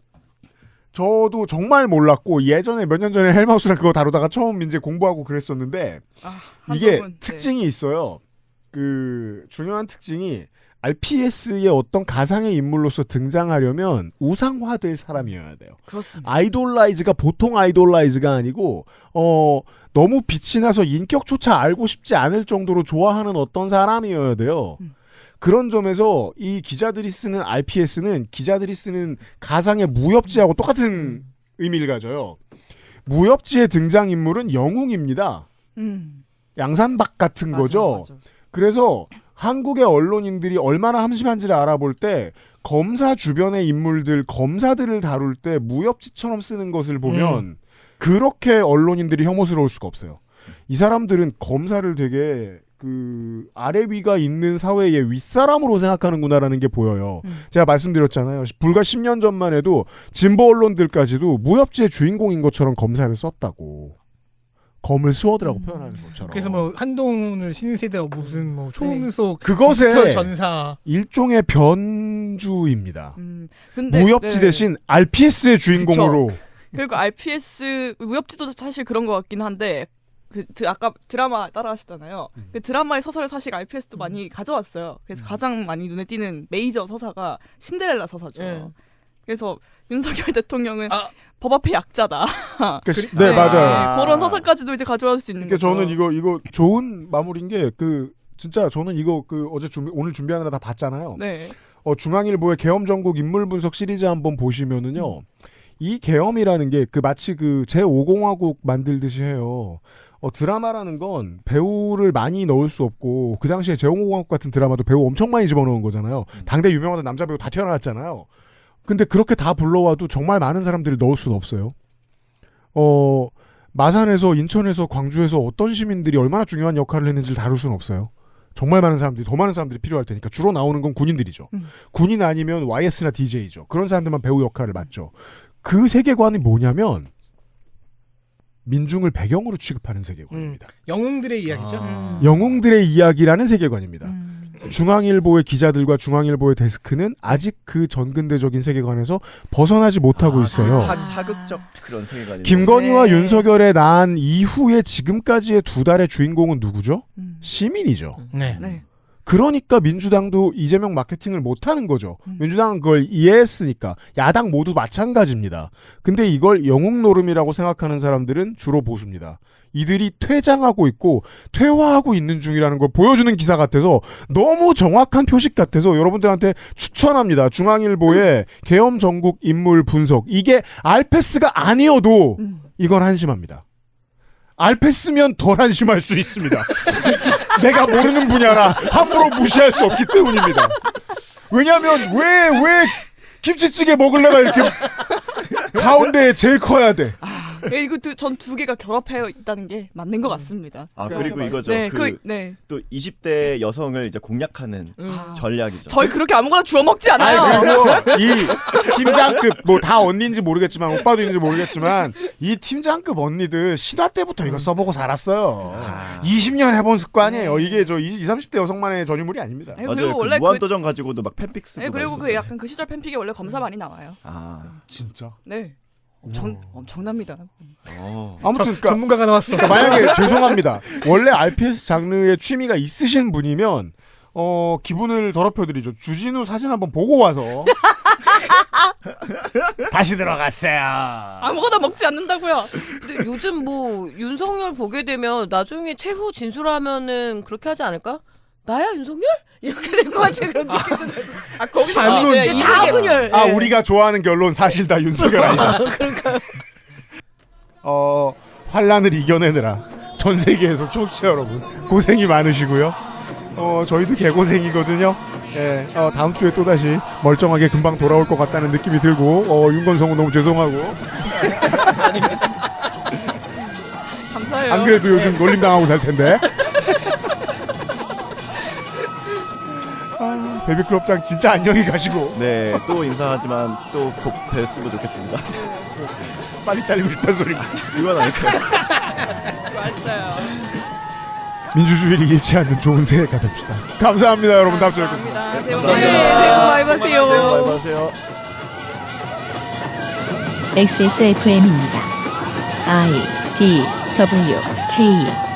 저도 정말 몰랐고 예전에 몇 년 전에 헬마우스랑 그거 다루다가 처음 이제 공부하고 그랬었는데 이게 특징이 있어요. 중요한 특징이 RPS의 어떤 가상의 인물로서 등장하려면 우상화될 사람이어야 돼요. 그렇습니다. 아이돌라이즈가 보통 아이돌라이즈가 아니고 너무 빛이 나서 인격조차 알고 싶지 않을 정도로 좋아하는 어떤 사람이어야 돼요. 그런 점에서 이 기자들이 쓰는 RPS는 기자들이 쓰는 가상의 무협지하고 똑같은 의미를 가져요. 무협지의 등장인물은 영웅입니다. 양산박 같은 거죠. 맞아. 그래서 한국의 언론인들이 얼마나 함심한지를 알아볼 때 검사 주변의 인물들, 검사들을 다룰 때 무협지처럼 쓰는 것을 보면 그렇게 언론인들이 혐오스러울 수가 없어요. 이 사람들은 검사를 되게 그 아래 위가 있는 사회의 윗사람으로 생각하는구나라는 게 보여요. 제가 말씀드렸잖아요. 불과 10년 전만 해도 진보 언론들까지도 무협지의 주인공인 것처럼 검사를 썼다고. 검을 스워드라고 표현하는 것처럼. 그래서 뭐 한동훈을 신세대가 무슨 뭐 초음속 그것의 디지털 전사 일종의 변주입니다. 근데, 무협지 대신 RPS의 주인공으로. 그쵸. 그리고 RPS 무협지도 사실 그런 것 같긴 한데 아까 드라마 따라하셨잖아요. 그 드라마의 서사를 사실 RPS도 많이 가져왔어요. 그래서 가장 많이 눈에 띄는 메이저 서사가 신데렐라 서사죠. 그래서 윤석열 대통령은 법 앞에 약자다. 네, 맞아요. 그런 서사까지도 이제 가져올 수 있는 거죠. 저는 이거 좋은 마무리인 게 진짜 저는 이거 오늘 준비하느라 다 봤잖아요. 네. 중앙일보의 계엄 전국 인물 분석 시리즈 한번 보시면은요. 이 계엄이라는 게 마치 제5공화국 만들듯이 해요. 드라마라는 건 배우를 많이 넣을 수 없고 그 당시에 제5공화국 같은 드라마도 배우 엄청 많이 집어넣은 거잖아요. 당대 유명한 남자 배우 다 태어났잖아요. 근데 그렇게 다 불러와도 정말 많은 사람들을 넣을 수는 없어요. 마산에서 인천에서 광주에서 어떤 시민들이 얼마나 중요한 역할을 했는지를 다룰 수는 없어요. 정말 많은 사람들이 더 많은 사람들이 필요할 테니까 주로 나오는 건 군인들이죠. 군인 아니면 YS나 DJ죠. 그런 사람들만 배우 역할을 맡죠. 그 세계관이 뭐냐면 민중을 배경으로 취급하는 세계관입니다. 영웅들의 이야기죠. 영웅들의 이야기라는 세계관입니다. 중앙일보의 기자들과 중앙일보의 데스크는 아직 그 전근대적인 세계관에서 벗어나지 못하고 있어요. 사극적 그런 세계관이. 김건희와 윤석열의 난 이후에 지금까지의 두 달의 주인공은 누구죠? 시민이죠. 네. 그러니까 민주당도 이재명 마케팅을 못하는 거죠. 민주당은 그걸 이해했으니까. 야당 모두 마찬가지입니다. 근데 이걸 영웅 노름이라고 생각하는 사람들은 주로 보수입니다. 이들이 퇴장하고 있고 퇴화하고 있는 중이라는 걸 보여주는 기사 같아서 너무 정확한 표식 같아서 여러분들한테 추천합니다. 중앙일보의 계엄 전국 인물 분석. 이게 알패스가 아니어도 이건 한심합니다. 알패스면 덜 한심할 수 있습니다. 내가 모르는 분야라 함부로 무시할 수 없기 때문입니다. 왜냐하면 왜 김치찌개 먹을래가 이렇게 가운데에 제일 커야 돼. 이거 전 두 개가 결합해 있다는 게 맞는 것 같습니다. 그리고 이거죠. 또 20대 여성을 이제 공략하는 전략이죠. 저희 그렇게 아무거나 주워 먹지 않아요. 이 팀장급 다 언니인지 모르겠지만 오빠도인지 모르겠지만 이 팀장급 언니들 신화 때부터 이거 써보고 살았어요. 20년 해본 습관이에요. 이게 20, 30대 여성만의 전유물이 아닙니다. 맞아요. 원래 무한도전 가지고도 막 팬픽 쓰고. 그리고 약간 그 시절 팬픽에 원래 검사 많이 나와요. 진짜? 네. 엄청납니다. 아무튼 전문가가 나왔어. 만약에 죄송합니다. 원래 RPS 장르의 취미가 있으신 분이면 기분을 더럽혀드리죠. 주진우 사진 한번 보고 와서 다시 들어갔어요. 아무거나 먹지 않는다고요. 근데 요즘 윤석열 보게 되면 나중에 최후 진술하면은 그렇게 하지 않을까? 나야 윤석열? 이렇게 될 것 같아. 그런 느낌도 들고. 반론. 이제 자분열. 우리가 좋아하는 결론 사실 다 윤석열 아니다. 그러니까. 환란을 이겨내느라 전 세계에서 청취자 여러분 고생이 많으시고요. 저희도 개고생이거든요. 다음 주에 또다시 멀쩡하게 금방 돌아올 것 같다는 느낌이 들고 윤건성은 너무 죄송하고 감사해요. 안 그래도 요즘 놀림당하고 살 텐데. 베비클럽장 진짜 안녕히 가시고. 네, 또 인사하지만 또 곧 뵀으면 좋겠습니다. 빨리 잘리고 싶다는 소리. 이건 아닐까요? 수고하셨어요. 민주주의를 잃지 않는 좋은 새해가 됩시다. 감사합니다, 여러분. 다음 주에 뵙겠습니다. 새해 복 많이 받으세요. 새해 복 많이 받으세요. XSFM입니다. I, D, W, K